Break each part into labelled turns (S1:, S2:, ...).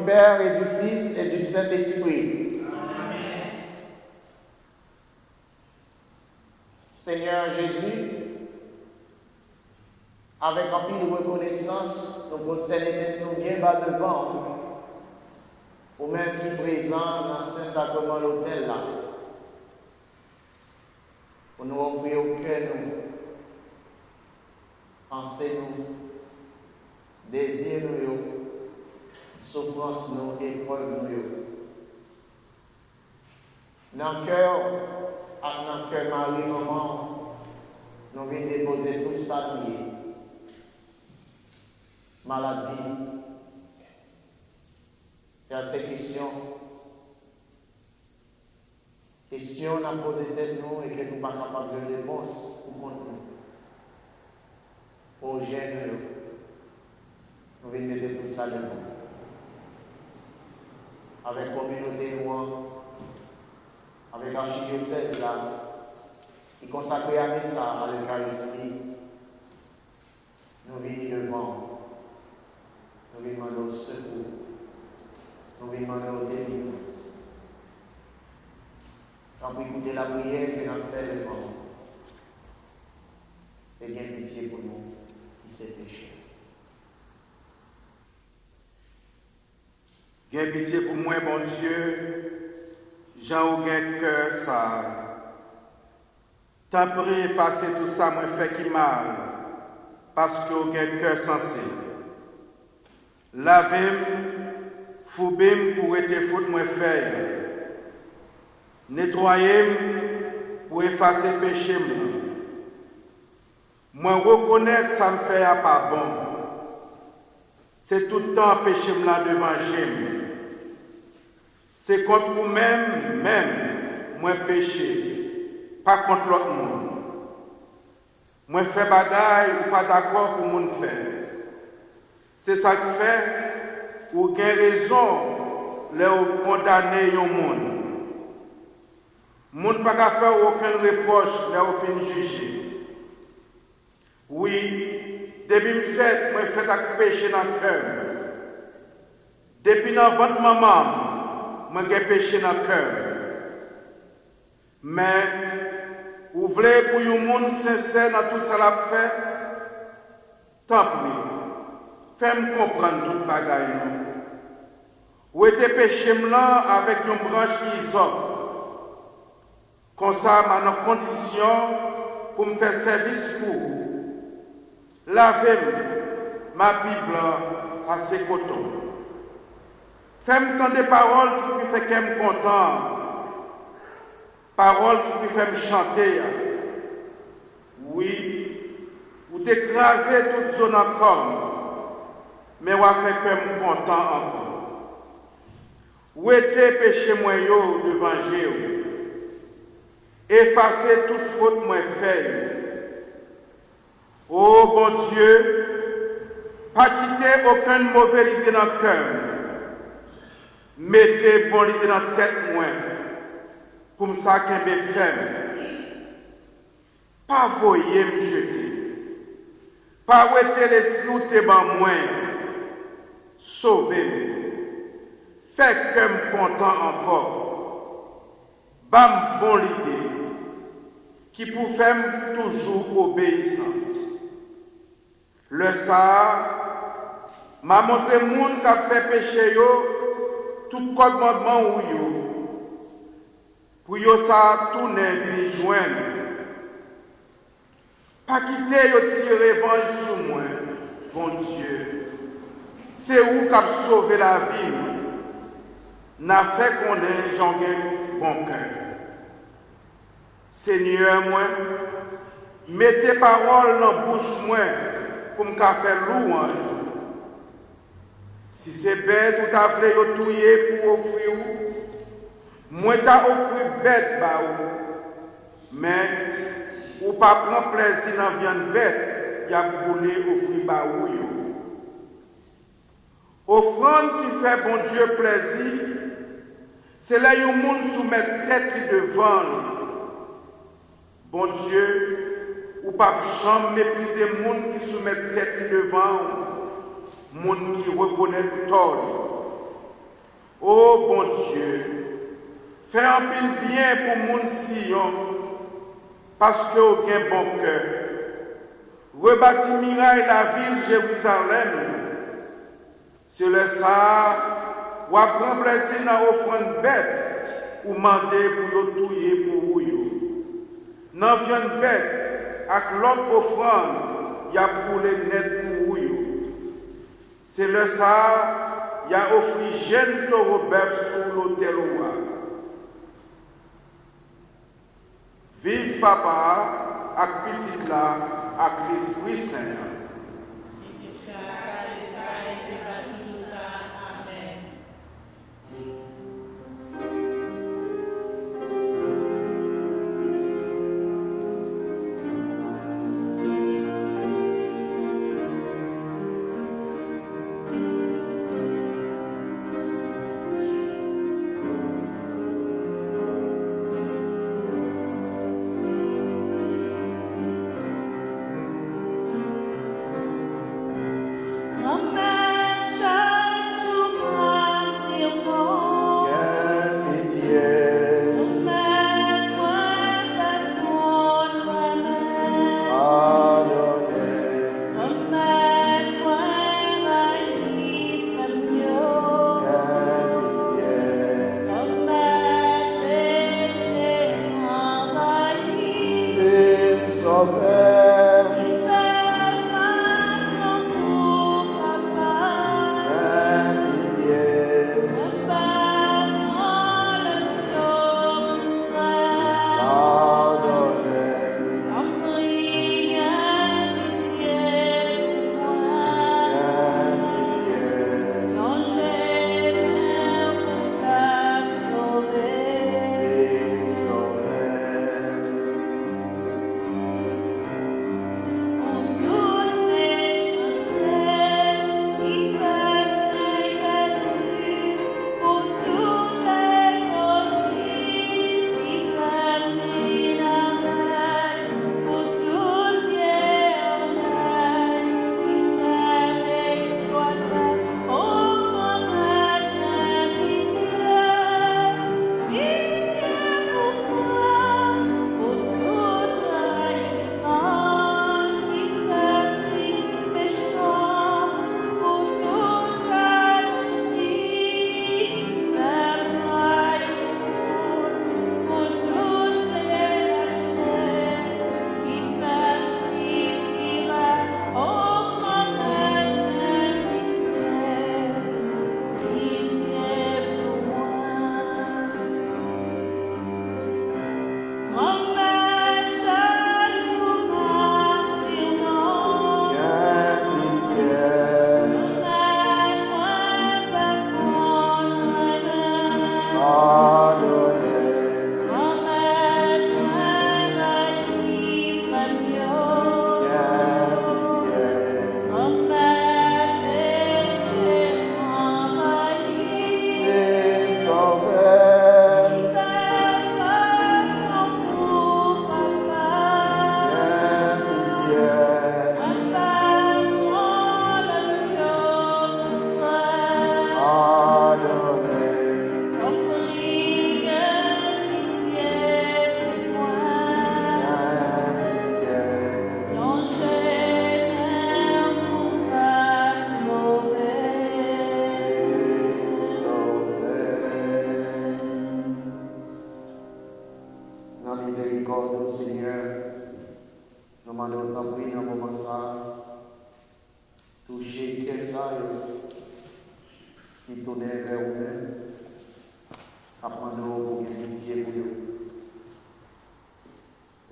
S1: Père et du Fils et du Saint-Esprit.
S2: Amen.
S1: Seigneur Jésus, avec un peu de reconnaissance, nous prosternons nous bien bas devant, au même qui présent dans le Saint-Sacrement l'autel là, pour nous offrir au cœur nous, pensez nous, désir nous, souffrance nous, épreuve nous. Dans le cœur, dans le cœur Marie, maman, nous venons déposer tout ça lié. Maladie, persécution, question à poser de nous et que nous ne sommes pas capables de réponse pour nous. Pour gêner nous venons mettre tout ça de nous. Avec la communauté noire, avec l'archidiocèse là, qui consacre à ça, à l'Eucharistie, nous venons devant. Nous lui demandons secours. Nous lui demandons délivrance. Quand vous écoutez la prière que nous avons fait devant, et bien pitié pour nous qui s'est péché.
S3: Gain pitié pour moi, bon Dieu, Jean ou gain cœur ça. Tant pris effacer tout ça, moi fait qui mal, parce que vous gain cœur sensé. Lavez-moi, foubez-moi pour être faute moi faire. Nettoyez-moi pour effacer péché moi reconnaître ça me fait pas bon. C'est tout le temps péché là devant Jésus. C'est contre vous-même, moi péché, pas contre l'autre monde. Moi fais bagaille ou pas d'accord pour mon faire. C'est ça qui fait ou gain raison là où condamner un monde. Monde pas faire aucun reproche là où fin juger. Oui, depuis me fait, moi fait un péché dans le cœur. Depuis dans votre maman, moi j'ai péché dans le cœur. Mais vous voulez pour un monde sincère dans tout ça la fait, tant pis. Fais-moi comprendre tout le bagaille. Où était péché là avec une branche isope. Comme ça, ma condition pour me faire service pour vous. Lavez-moi ma Bible à ses cotons. Fais-moi tant des paroles qui me font qu'elle me content. Paroles qui me font chanter. Oui, vous t'écrasez toute zone encore, mais vous faites que me content encore. Où était péché moi devant Dieu? Effacez toute faute moi fait. Oh bon Dieu, pas quitter aucune mauvaise idée dans le cœur. Mettez bonne idée dans la tête moi, comme ça qu'un fait. Pas voyer me jeter. Pas ouéter l'esprit ou te ban moi. Sauvez-moi. Faites que me content encore. Bam bon l'idée. Qui pour faire toujours obéissant. Le ça m'a montré le monde qui a fait péché tout commandement ou yo. Pour yo ça tourner et joindre. Pas quitter yo tirer revanche sur moi, bon Dieu. C'est où qu'a sauvé la vie. N'a fait qu'on ait j'en gagne bon cœur. Seigneur moi, mettez paroles dans la bouche moi. Pour me faire louange. Si c'est bête ou t'as voulu touiller pour offrir, moi t'as offert bête, mais ou pas prendre plaisir dans la viande bête, il y a voulu offrir baou. Offrande qui fait bon Dieu plaisir, c'est là où le monde soumet tête devant. Bon Dieu, ou pas jamais mépriser les gens qui soumettent tête devant, les gens qui reconnaissent tort. Ô bon Dieu, fais un pile bien pour mon Sion, parce que au bien bon cœur. Rebâtis miraille la ville Jérusalem. Sur le ça, ou prend plaisir dans l'offrande bête, ou demander pour yo touiller pour vous. Dans viande bête, avec l'autre offrande, il y a pour les net pour vous. C'est le ça, il y a offert jeune taureau bœuf sur l'autel roi. Vive papa, avec petit là, avec l'Esprit Saint.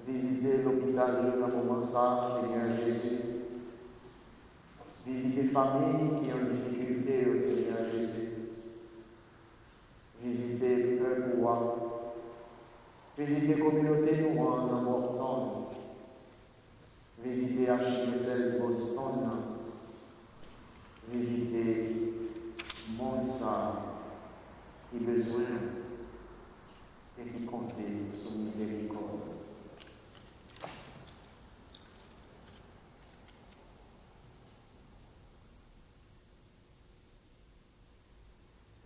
S1: Visitez l'hôpital dans le moment ça, Seigneur Jésus. Visitez les familles qui ont des difficultés au Seigneur Jésus. Visitez le peuple roi. Visitez la communauté noire dans Morton. Visitez Archipel Boston. Visitez Monsa qui a besoin et qui compte sur miséricorde.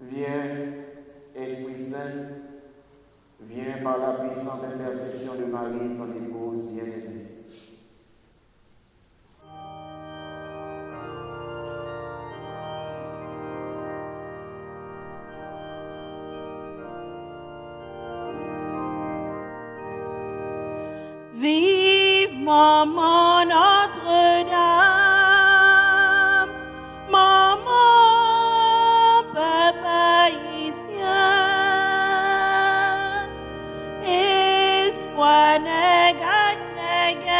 S1: Viens Viens par la puissante intercession de Marie, ton épouse bien-aimée.
S2: Vive Maman Notre-Dame, Maman Papa haïtien, espoir négat négas,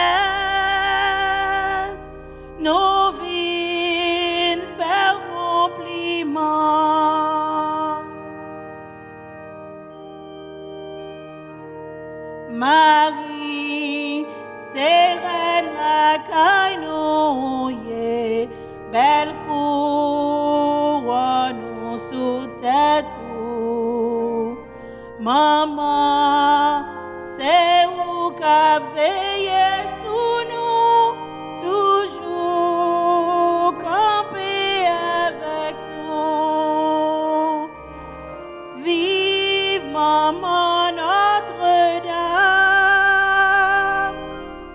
S2: nos vies faire compliment. Marie, Sereine la caille, belle couronne sous tête. Maman, c'est où qu'a veillé sous nous, toujours camper avec nous. Vive Maman Notre-Dame,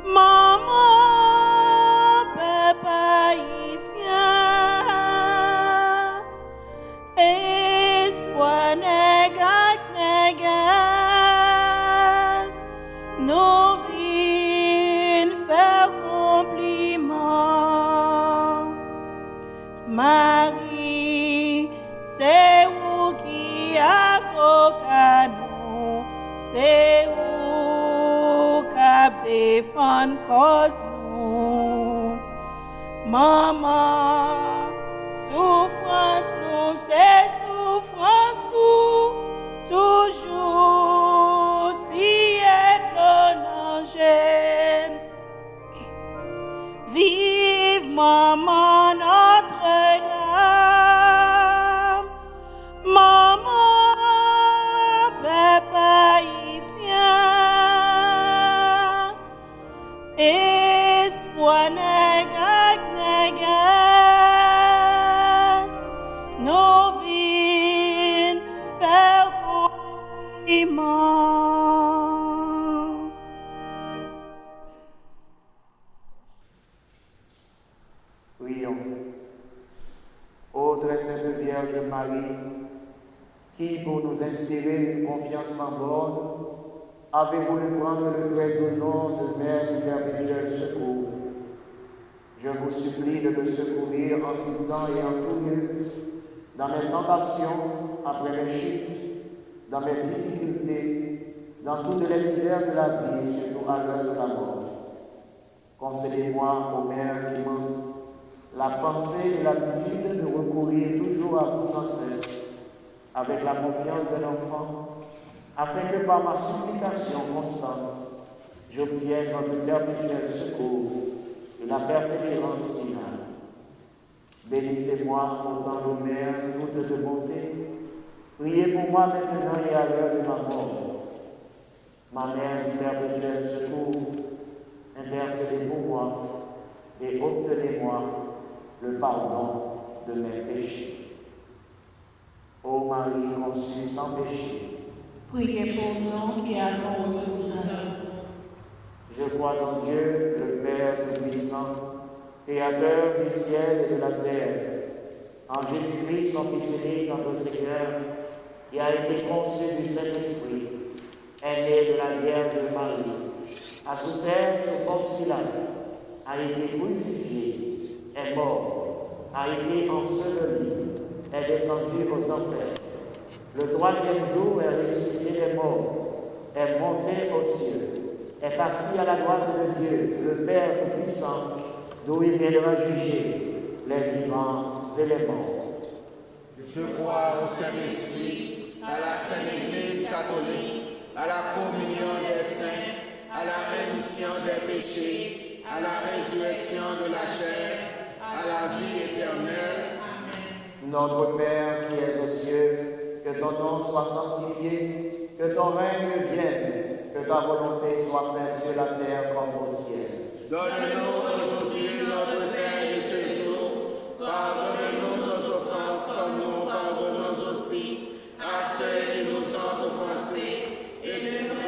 S2: Maman Papa haïtien, espoir négat négas, nos vies faire compliment. Marie, c'est vous qui avocat nous, c'est vous qui défend cause nous. Maman, souffrance nous, c'est souffrance nous, toujours si étonnant. Vive Maman Notre-Dame, Maman Papa haïtien, espoir négat négas, nos vies faire compliment.
S1: Prions. Ô très sainte Vierge Marie, qui, pour nous inspirer une confiance sans borne, avez voulu prendre le très doux nom de Mère du perpétuel secours. Je vous supplie de me secourir en tout temps et en tout lieu, dans mes tentations, après mes chutes, dans mes difficultés, dans toutes les misères de la vie et surtout à l'heure de la mort. Concédez-moi, ô Mère clémente, la pensée et l'habitude de recourir toujours à vous sans cesse, avec la confiance d'un enfant, afin que par ma supplication constante, j'obtienne votre perpétuel secours et la persévérance finale. Bénissez-moi, autant nos mères, toutes de bonté. Priez pour moi maintenant et à l'heure de ma mort. Ma mère du perpétuel secours, intercédez pour moi et obtenez-moi le pardon de mes péchés. Ô Marie conçue sans péché,
S2: Priez pour nous qui avons de vous
S1: je crois en Dieu, le Père Tout-Puissant, Créateur du ciel et de la terre, en Jésus-Christ, son Fils unique, notre Seigneur, qui a été conçu du Saint-Esprit, est né de la Vierge Marie, a souffert sous Ponce Pilate, a été crucifié, est mort, a été enseveli, est descendu aux enfers. Le troisième jour est ressuscité des morts, est monté aux cieux, est assis à la droite de Dieu, le Père Tout-Puissant, d'où il viendra juger les vivants et les morts.
S3: Je crois au Saint-Esprit, à la Sainte Église catholique, à la communion des saints, à la rémission des péchés, à la résurrection de la chair, à la vie éternelle. Amen.
S1: Notre Père qui es aux cieux, que ton nom soit sanctifié, que ton règne vienne, que ta volonté soit faite sur la terre comme au ciel.
S3: Donne-nous aujourd'hui notre pain de ce jour. Pardonne-nous nos offenses comme nous pardonnons aussi à ceux qui nous ont offensés. Et ne nous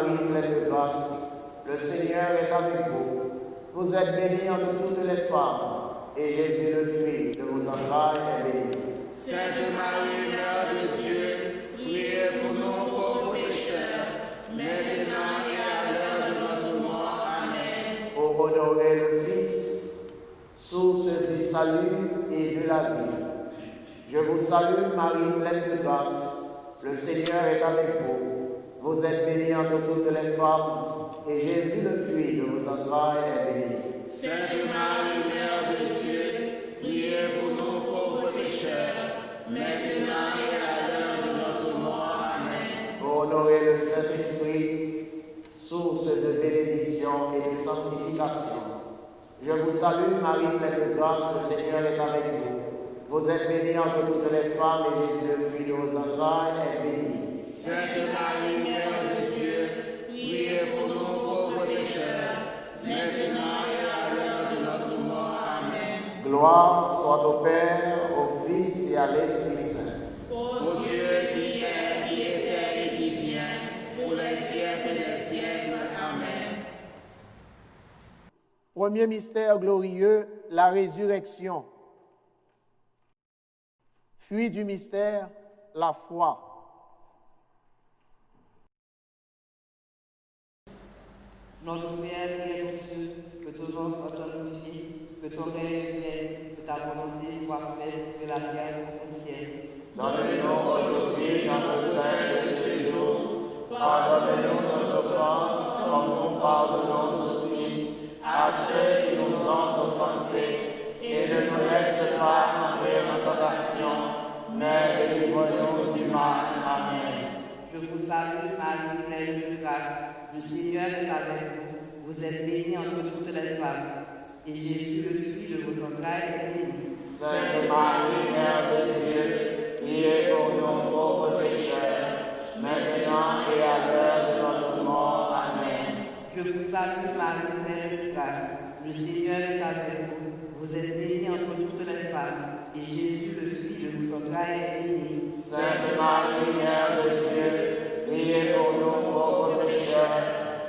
S1: Marie, pleine de grâce, le Seigneur est avec vous. Vous êtes bénie entre toutes les femmes, et Jésus, le fruit de vos entrailles, est béni.
S4: Sainte Marie, Mère de Dieu, priez pour nous pauvres pécheurs, maintenant et à l'heure de notre mort. Amen.
S1: Pour honorer le Fils, source du salut et de la vie. Je vous salue, Marie, pleine de grâce. Le Seigneur est avec vous. Vous êtes bénie entre toutes les femmes, et Jésus, le fruit de vos entrailles, est béni.
S4: Sainte Marie, Mère de Dieu, priez pour nous pauvres pécheurs, maintenant et à l'heure de notre mort. Amen.
S1: Pour honorer le Saint-Esprit, source de bénédiction et de sanctification. Je vous salue, Marie, pleine de grâce, le Seigneur est avec vous. Vous êtes bénie entre toutes les femmes, et Jésus, le fruit de vos entrailles, est béni.
S4: Sainte Marie, Mère de Dieu, priez pour nous pauvres pécheurs, maintenant et à l'heure de notre mort. Amen.
S1: Gloire soit au Père, au Fils et à l'Esprit Saint.
S4: Ô Dieu qui est, qui était et qui vient, pour les siècles des siècles. Amen.
S1: Premier mystère glorieux, la résurrection. Fruit du mystère, la foi.
S5: Notre Père qui es aux cieux, que ton nom soit sanctifié, que ton règne vienne, que ta volonté soit faite sur la terre comme au ciel.
S1: Donne-nous aujourd'hui notre pain de ce jour. Pardonne-nous nos offenses, comme nous pardonnons aussi à ceux qui nous ont offensés. Et ne nous laisse pas entrer en tentation, mais délivre-nous du mal. Amen.
S5: Je vous salue, Marie, pleine de grâce. Le Seigneur est avec vous. Vous êtes bénie entre toutes les femmes. Et Jésus, le fruit de vos entrailles, est béni.
S1: Sainte Marie, Mère de Dieu, priez pour nous pauvres pécheurs, maintenant et à l'heure de notre mort. Amen.
S5: Je vous salue, Marie, pleine de grâce. Le Seigneur est avec vous. Vous êtes bénie entre toutes les femmes. Et Jésus, le fruit de vos entrailles, est béni.
S1: Sainte Marie, Mère de Dieu, priez pour nous pauvres pécheurs,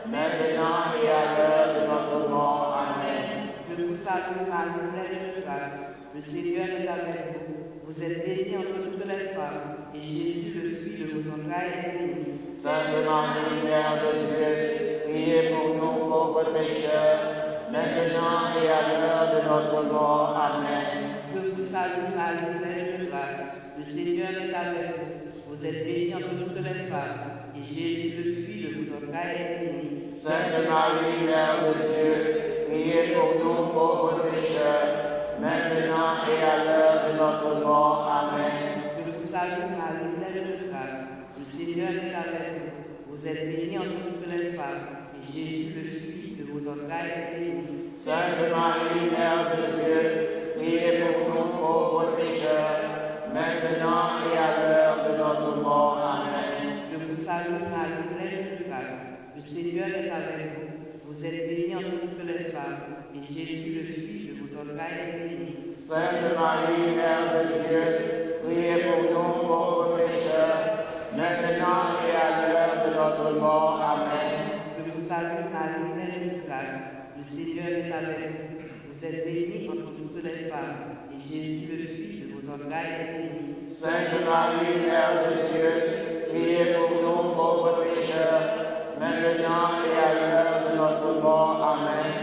S1: maintenant et à l'heure de notre mort. Amen.
S5: Je vous salue, Marie, pleine de grâce. Le Seigneur est avec vous. Vous êtes bénie entre toutes les femmes. Et Jésus, le fruit de vos entrailles, est béni.
S1: Sainte Marie, Mère de Dieu, priez pour nous pauvres pécheurs, maintenant et à l'heure de notre mort. Amen.
S5: Je vous salue, Marie, pleine de grâce. Le Seigneur est avec vous. Vous êtes bénie entre toutes les femmes. Et Jésus, le fruit de vos entrailles, est béni.
S1: Sainte Marie, Mère de Dieu, priez pour nous pauvres pécheurs, maintenant et à l'heure de notre mort. Amen.
S5: Je vous salue, Marie, pleine de grâce. Le Seigneur est avec vous. Vous êtes bénie entre toutes les femmes. Et Jésus, le fruit de vos entrailles, est béni.
S1: Sainte Marie, Mère de Dieu, priez pour nous pauvres pécheurs, maintenant et à l'heure de notre mort. Amen.
S5: Je vous salue, Marie, pleine de grâce. Le Seigneur est avec vous. Vous êtes bénie entre toutes les femmes. Et Jésus, le fruit de vos entrailles, est béni.
S1: Sainte Marie, Mère de Dieu, priez pour nous pauvres pécheurs, maintenant et à l'heure de notre mort. Amen.
S5: Je vous salue, Marie, pleine de grâce. Le Seigneur est avec vous. Vous êtes bénie entre toutes les femmes. Et Jésus, le fruit de vos entrailles, est béni.
S1: Sainte Marie, Mère de Dieu, priez pour nous pauvres pécheurs, maintenant et à l'heure de notre mort. Amen.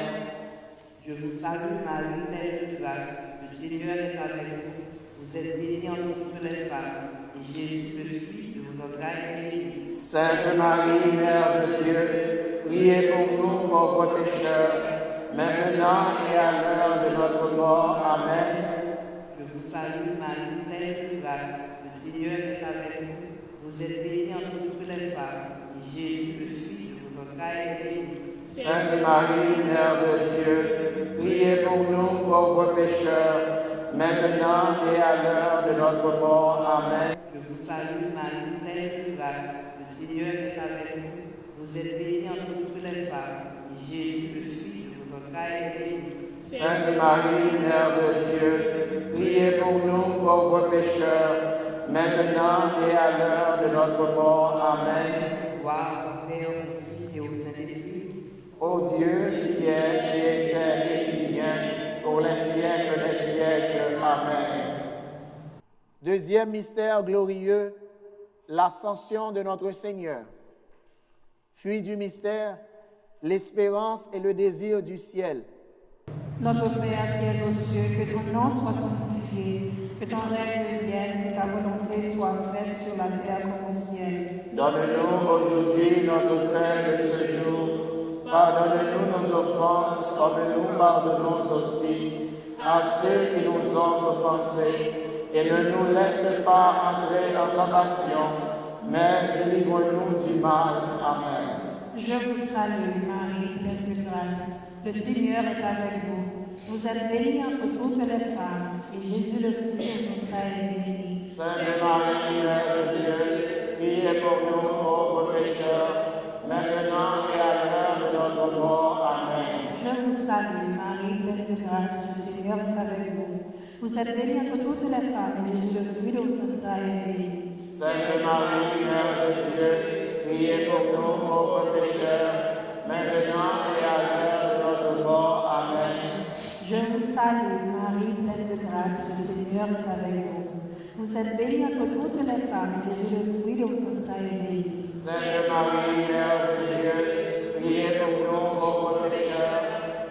S5: Je vous salue, Marie, pleine de grâce. Le Seigneur est avec vous. Vous êtes bénie entre toutes les femmes. Et Jésus, le fruit de vos entrailles, est béni.
S1: Sainte Marie, Mère de Dieu, priez pour nous pauvres pécheurs, maintenant et à l'heure de notre mort. Amen.
S5: Je vous salue, Marie, pleine de grâce. Le Seigneur est avec vous. Vous êtes bénie entre toutes les femmes. Et Jésus, le fruit de vos entrailles, est béni.
S1: Sainte Marie, Mère de Dieu, priez pour nous pauvres pécheurs, maintenant et à l'heure de notre mort. Amen.
S5: Je vous salue, Marie, pleine de grâce. Le Seigneur est avec vous. Vous êtes bénie entre toutes les femmes. Et Jésus, le fruit de vos entrailles, est béni.
S1: Sainte Marie, Mère de Dieu, priez pour nous pauvres pécheurs, maintenant et à l'heure de notre mort. Amen.
S5: Gloire au Père, au Fils
S1: Ô Dieu qui est, qui était et qui vient, pour les siècles des siècles. Amen. Deuxième mystère glorieux, l'ascension de notre Seigneur. Fruit du mystère, l'espérance et le désir du ciel.
S2: Notre Père qui es aux cieux, que ton nom soit sanctifié, que ton règne vienne, que ta volonté soit faite sur la terre comme au ciel.
S1: Donne-nous aujourd'hui notre pain de ce jour. Pardonne-nous nos offenses, comme nous pardonnons aussi à ceux qui nous ont offensés. Et ne nous laisse pas entrer en tentation, mais délivre-nous du mal. Amen.
S2: Je vous salue, Marie, pleine de grâce. Le Seigneur est avec vous. Vous êtes bénie entre toutes les femmes, et Jésus, le fruit de votre est béni.
S1: Sainte Marie, Mère de Dieu, priez pour nous pauvres pécheurs, maintenant et à l'heure de notre mort. Amen.
S2: Je vous salue, Marie, pleine de grâce. Le Seigneur est avec vous. Vous êtes bénie entre toutes les femmes, et Jésus, le fruit de votre est béni.
S1: Sainte Marie, Mère de Dieu, priez pour nous pauvres pécheurs, maintenant et à l'heure de notre mort. Amen.
S2: Je vous salue, Marie, pleine de grâce. Le Seigneur est avec vous. Vous êtes bénie entre toutes les femmes, et Jésus, le fruit de votre est béni.
S1: Sainte Marie, Mère de Dieu, priez pour nous pauvres pécheurs,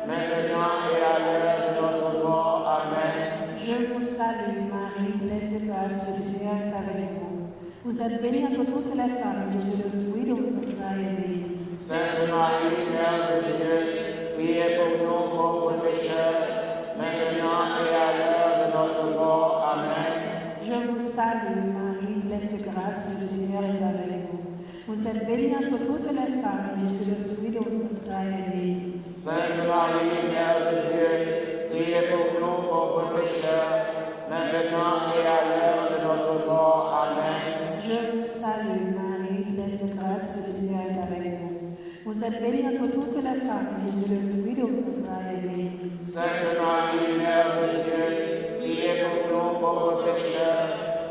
S1: maintenant et à l'heure de notre mort. Amen.
S2: Je vous salue, Marie, pleine de grâce. Le Seigneur est avec vous. Vous êtes bénie entre toutes les femmes, et Jésus, le fruit de votre est béni.
S1: Sainte Marie, Mère de Dieu, priez pour nous pauvres pécheurs, maintenant et à l'heure de notre mort. Amen.
S2: Je vous salue, Marie, pleine de grâce. Le Seigneur est avec vous. Vous êtes bénie entre toutes les femmes, et Jésus, le fruit de votre est béni.
S1: Sainte Marie, Mère de Dieu, priez pour nous pauvres pécheurs, maintenant et à l'heure de notre mort. Amen.
S2: Je vous salue, Marie, pleine de grâce. Le Seigneur est avec vous. Vous êtes bénie entre toutes les femmes, et Jésus, le fruit de votre est béni.
S1: Sainte Marie, Mère de Dieu, priez pour nous pauvres pécheurs,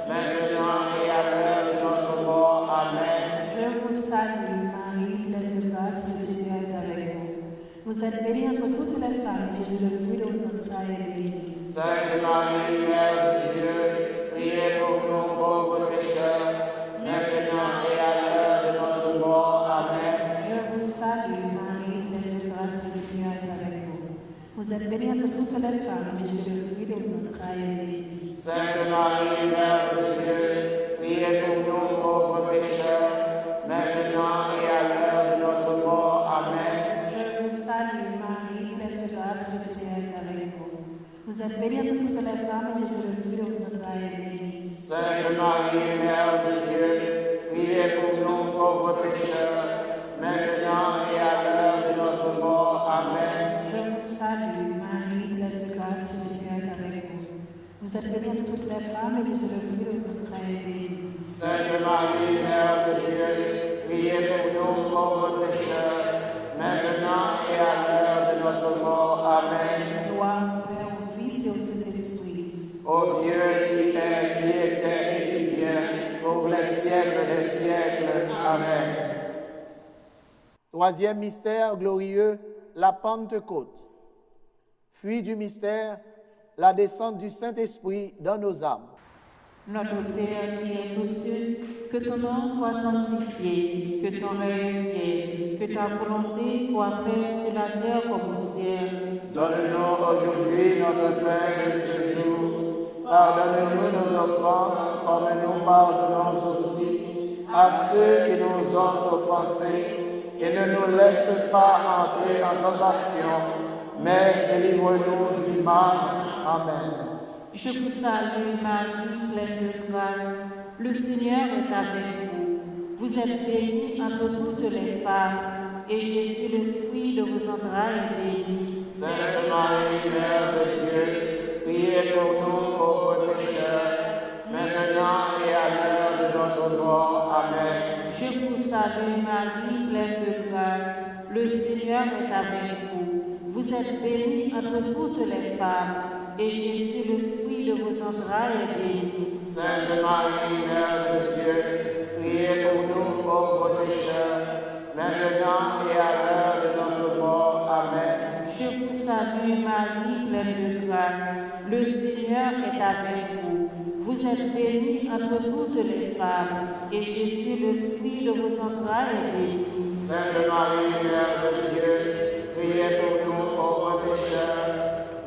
S1: maintenant et à l'heure de notre mort. Amen.
S2: Je vous salue, Marie, pleine de grâce. Le Seigneur est avec vous. Vous êtes bénie entre toutes les femmes, et Jésus, le fruit de votre est béni.
S1: Sainte Marie, Mère de Dieu, priez pour nous pauvres pécheurs, maintenant et à l'heure de notre mort. Amen.
S2: Je vous salue, Marie, pleine de grâce. Le Seigneur est avec vous. Vous êtes bénie entre toutes les femmes, et Jésus, le fruit de votre est béni.
S1: Sainte Marie, Mère de Dieu, priez pour nous pauvres pécheurs, maintenant et à l'heure de notre mort. Amen.
S2: Je vous salue, Marie, pleine de grâce. Le Seigneur est avec vous. Vous êtes bénie entre toutes les femmes, et Jésus, le fruit de votre est béni.
S1: Sainte Marie, Mère de Dieu, priez pour nous pauvres pécheurs, maintenant et à l'heure de notre mort. Amen.
S2: Je vous salue, Marie, pleine de grâce. Le Seigneur est avec vous. Vous êtes bénie entre toutes les femmes, et Jésus, le fruit de votre est béni.
S1: Sainte Marie, Mère de Dieu, priez pour nous pauvres pécheurs, maintenant et à l'heure de notre mort. Amen.
S2: Gloire au Père, au Fils et au Saint-Esprit.
S1: Ô Dieu qui est, qui était et qui vient, pour les siècles des siècles. Amen. Troisième mystère glorieux, la Pentecôte. Fruit du mystère, la descente du Saint-Esprit dans nos âmes.
S2: Notre Père qui es aux cieux, que ton nom soit sanctifié, que ton règne vienne, que ta volonté soit faite sur la terre comme au ciel.
S1: Donne-nous aujourd'hui notre pain de ce jour. Pardonne-nous nos offenses, comme nous pardonnons aussi à ceux qui nous ont offensés. Et ne nous laisse pas entrer en tentation, mais délivre-nous du mal. Amen.
S2: Je vous salue, Marie, pleine de grâce. Le Seigneur est avec vous. Vous êtes bénie entre toutes les femmes, et Jésus, le fruit de vos entrailles, est béni.
S1: Sainte Marie, Mère de Dieu, priez pour nous pauvres pécheurs, maintenant et à l'heure de notre mort. Amen.
S2: Je vous salue, Marie, pleine de grâce. Le Seigneur est avec vous. Vous êtes bénie entre toutes les femmes, et Jésus, le fruit de vos entrailles, est béni.
S1: Sainte Marie, Mère de Dieu, priez pour nous pauvres pécheurs, maintenant et à l'heure de notre mort.
S2: salue Marie, pleine de grâce. Le Seigneur est avec vous. Vous êtes bénie entre toutes les femmes, et Jésus, le fruit de vos entrailles, est béni.
S1: Sainte Marie, Mère de Dieu, priez pour nous pauvres pécheurs,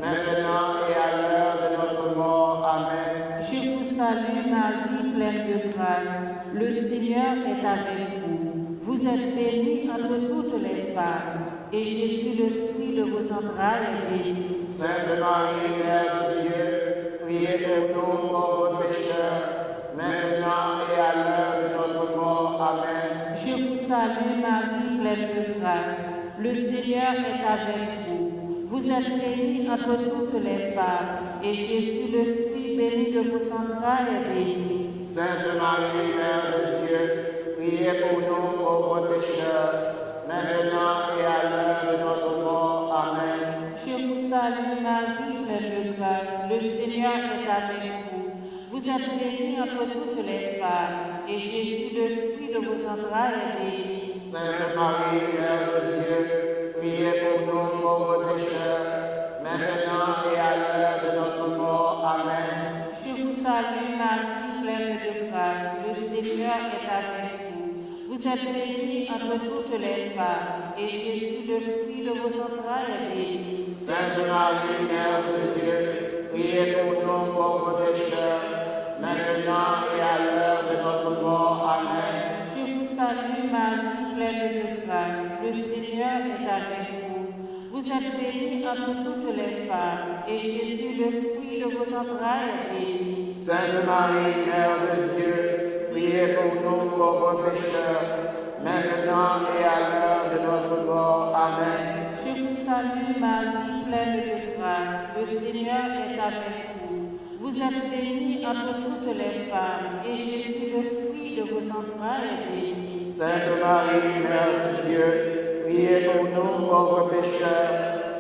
S1: maintenant et à l'heure de notre mort. Amen.
S2: Je vous salue Marie, pleine de grâce. Le Seigneur est avec vous. Vous êtes bénie entre toutes les femmes, et Jésus, le fruit de vos entrailles, est béni.
S1: Sainte Marie, Mère de Dieu, priez pour nous pauvres pécheurs, maintenant et à l'heure de notre mort. Amen.
S2: Je vous salue Marie, pleine de grâce. Le Seigneur est avec vous. Vous êtes bénie entre toutes les femmes, et Jésus, le fruit béni de vos entrailles, est béni.
S1: Sainte Marie, Mère de Dieu, priez pour nous pauvres pécheurs, maintenant et à l'heure de notre mort. Amen.
S2: Je vous salue Marie, pleine de grâce. Le Seigneur est avec vous. Vous êtes bénie entre toutes les femmes, et Jésus, le fruit de vos entrailles, est béni.
S1: Sainte Marie, Mère de Dieu, priez pour nous pauvres pécheurs, maintenant et à l'heure de notre mort. Amen.
S2: Je vous salue Marie, pleine de grâce. Le Seigneur est avec vous. Vous êtes bénie entre toutes les femmes, et Jésus, le fruit de vos entrailles, est béni.
S1: Sainte Marie, Mère de Dieu, priez pour nous pauvres pécheurs, maintenant et à l'heure de notre mort. Amen.
S2: Je vous salue Marie, pleine de grâce. Le Seigneur est avec vous. Vous êtes bénie entre toutes les femmes, et Jésus, le fruit de vos entrailles, est béni.
S1: Sainte Marie, Mère de Dieu, priez pour nous pauvres pécheurs, maintenant et à l'heure de notre mort. Amen.
S2: Je vous salue Marie, pleine de grâce. Le Seigneur est avec vous. Vous êtes bénie entre toutes les femmes, et Jésus, le fruit de vos entrailles, est béni.
S1: Sainte Marie, Mère de Dieu, priez pour nous pauvres pécheurs,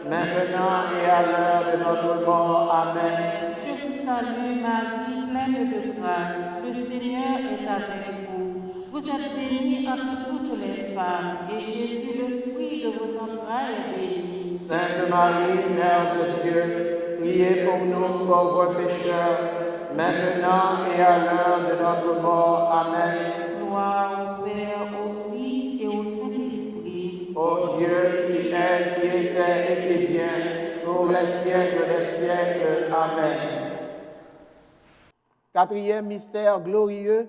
S1: maintenant et à l'heure de notre mort. Amen.
S2: Je vous salue Marie, pleine de grâce. Le Seigneur est avec vous. Vous êtes bénie entre toutes les femmes, et Jésus, le fruit de vos entrailles, est béni.
S1: Sainte Marie, Mère de Dieu, priez pour nous pauvres pécheurs, maintenant et à l'heure de notre mort. Amen.
S2: Gloire au Père, au Fils et au Saint-Esprit.
S1: Ô Dieu qui est, qui était et qui vient, pour les siècles des siècles. Amen. Quatrième mystère glorieux,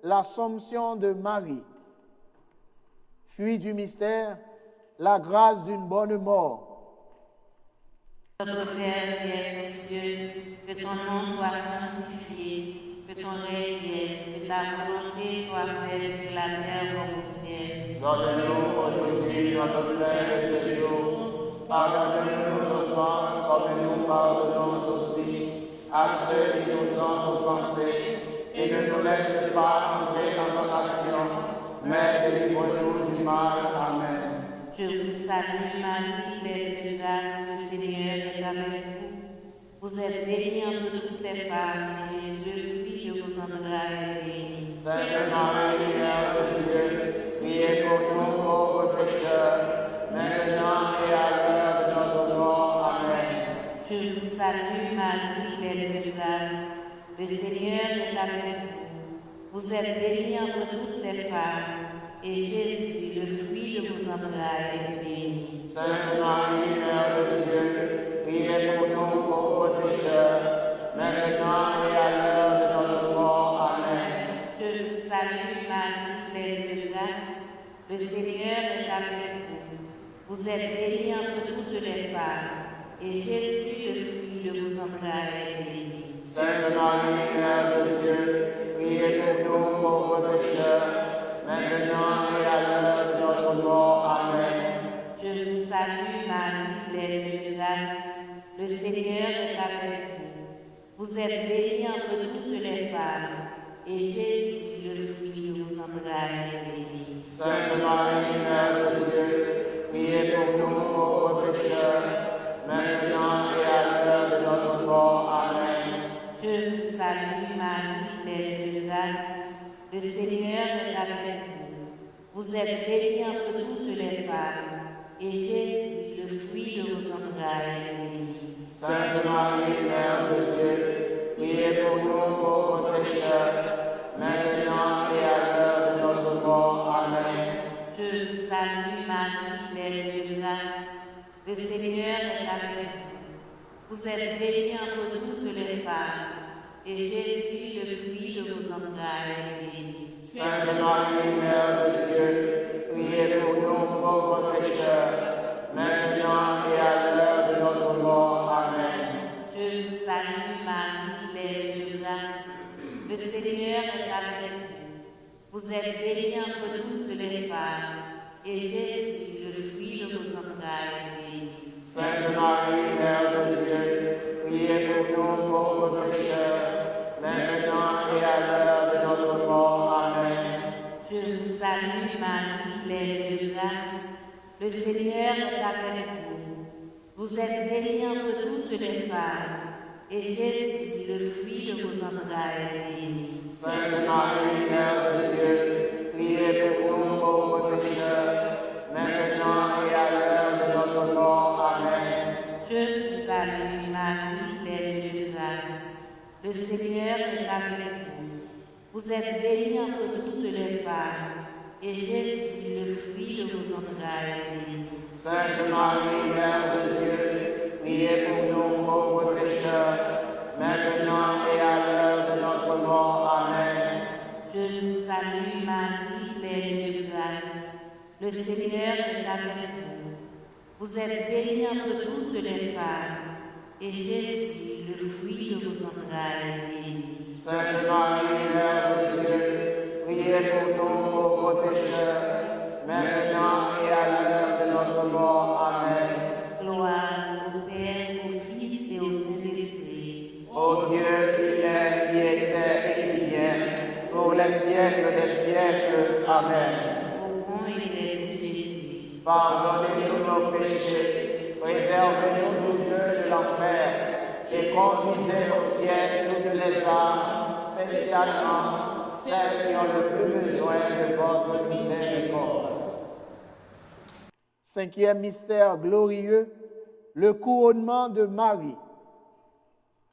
S1: l'Assomption de Marie. Fruit du mystère, la grâce d'une bonne mort.
S2: Notre Père qui es aux cieux, que ton nom soit sanctifié, que ton règne vienne, que ta volonté soit faite sur la terre comme au ciel.
S1: Donne-nous aujourd'hui notre pain de ce jour. Pardonne-nous nos offenses, comme nous pardonnons aussi à ceux qui nous ont offensés. Et ne nous laisse pas entrer en tentation, mais délivre-nous du mal. Amen.
S2: Je vous salue Marie, pleine de grâce, le Seigneur est avec vous. Vous êtes bénie entre toutes les femmes, et Jésus, le fruit de vos entrailles, est béni.
S1: Sainte Marie, Mère de Dieu, priez pour nous pauvres pécheurs, maintenant et à l'heure de notre mort. Amen.
S2: Je vous salue Marie, pleine de grâce, le Seigneur est avec vous. Vous êtes bénie entre toutes les femmes, et Jésus, le fruit de vos entrailles, est béni.
S1: Sainte Marie, Mère de Dieu, priez pour nous pauvres pécheurs, maintenant et à l'heure de notre mort. Amen.
S2: Je vous salue Marie, pleine de grâce, le Seigneur est avec vous. Vous êtes bénie entre toutes les femmes, et Jésus, le fruit de vos entrailles, est béni.
S1: Sainte Marie, Mère de Dieu, priez pour nous pauvres pécheurs, maintenant et à l'heure de notre mort. Amen.
S2: Je vous salue Marie, pleine de grâce, le Seigneur est avec vous. Vous êtes bénie entre toutes les femmes, et Jésus, le fruit de vos entrailles, est béni.
S1: Sainte Marie, Mère de Dieu, priez pour nous pauvres pécheurs, maintenant et à l'heure de notre mort. Amen.
S2: Je vous salue Marie, pleine de grâce, le Seigneur est avec vous. Vous êtes bénie entre toutes les femmes, et Jésus, le fruit de vos entrailles, entrailles bénies.
S1: Sainte Marie, Mère de Dieu, priez pour nous pauvres pécheurs, maintenant et à l'heure de notre mort. Amen.
S2: Je vous salue Marie, pleine de grâce, le Seigneur est avec vous. Vous êtes bénie entre toutes les femmes, et Jésus, le fruit de vos entrailles, est béni.
S1: Sainte Marie, Mère de Dieu, priez pour nous pauvres pécheurs, maintenant et à l'heure de notre mort. Amen.
S2: Je vous salue Marie, pleine de grâce, le Seigneur est avec vous. Vous êtes bénie entre toutes les femmes, et Jésus, le fruit de vos entrailles, est béni.
S1: Sainte Marie, Mère de Dieu, priez pour nous pauvres pécheurs, maintenant et à l'heure de notre mort. Amen.
S2: Je vous salue Marie, pleine de grâce, le Seigneur est avec vous. Vous êtes bénie entre toutes les femmes, et Jésus, le fruit de vos entrailles, est béni.
S1: Sainte Marie, Mère de Dieu, priez pour nous pauvres pécheurs, maintenant et à l'heure de notre mort. Amen.
S2: Je vous salue Marie, pleine de grâce, le Seigneur est avec vous. Vous êtes bénie entre toutes les femmes, et Jésus, le fruit de vos entrailles, est béni.
S1: Sainte Marie, Mère de Dieu, priez pour nous pauvres pécheurs, maintenant et à l'heure de notre mort. Amen.
S2: Je vous salue Marie, pleine de grâce, le Seigneur est avec vous. Vous êtes bénie entre toutes les femmes, et Jésus, le fruit de vos entrailles, est béni.
S1: Sainte Marie, Mère de Dieu, priez pour nous pauvres pécheurs, maintenant et à l'heure de notre mort. Amen.
S2: Gloire au Père, au Fils et au Saint-Esprit.
S1: Ô Dieu qui est, qui était et qui vient, pour les siècles des siècles. Amen.
S2: Au nom et de Jésus.
S1: Pardonnez-nous nos péchés, préservez-nous du feu de l'enfer, et conduisez au ciel toutes les âmes, spécialement celles qui ont le plus besoin de votre miséricorde. Cinquième mystère glorieux, le couronnement de Marie.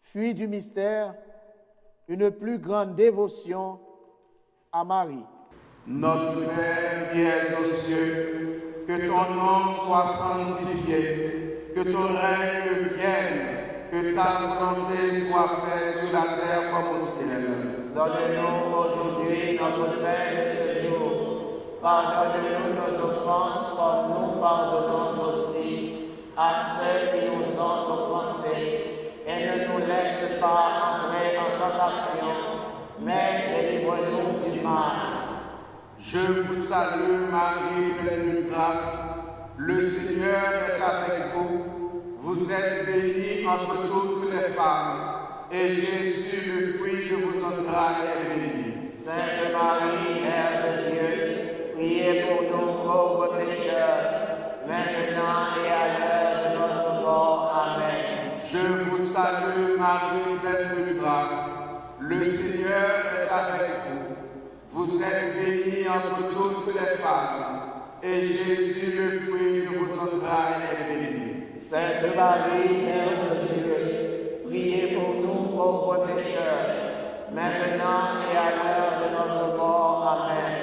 S1: Fruit du mystère, une plus grande dévotion à Marie.
S3: Notre Père qui es aux cieux, que ton nom soit sanctifié, que ton règne vienne, que ta volonté soit faite sur la terre comme au ciel.
S1: Donne-nous aujourd'hui notre pain de ce jour. Pardonne-nous nos offenses comme nous pardonnons aussi à ceux qui nous ont offensés. Et ne nous laisse pas entrer en tentation, mais délivre-nous du mal.
S3: Je vous salue Marie, pleine de grâce. Le Seigneur est avec vous. Vous êtes bénie entre toutes les femmes, et Jésus, le fruit de vos entrailles, est béni.
S1: Sainte Marie, Mère de Dieu, priez pour nous pauvres pécheurs, maintenant et à l'heure de notre mort. Amen.
S3: Je vous salue Marie, pleine de grâce. Le Seigneur est avec vous. Vous êtes bénie entre toutes les femmes, et Jésus, le fruit de vos entrailles, est béni.
S1: Sainte Marie, Mère de Dieu, priez pour nous pauvres pécheurs, maintenant et à l'heure de notre mort. Amen.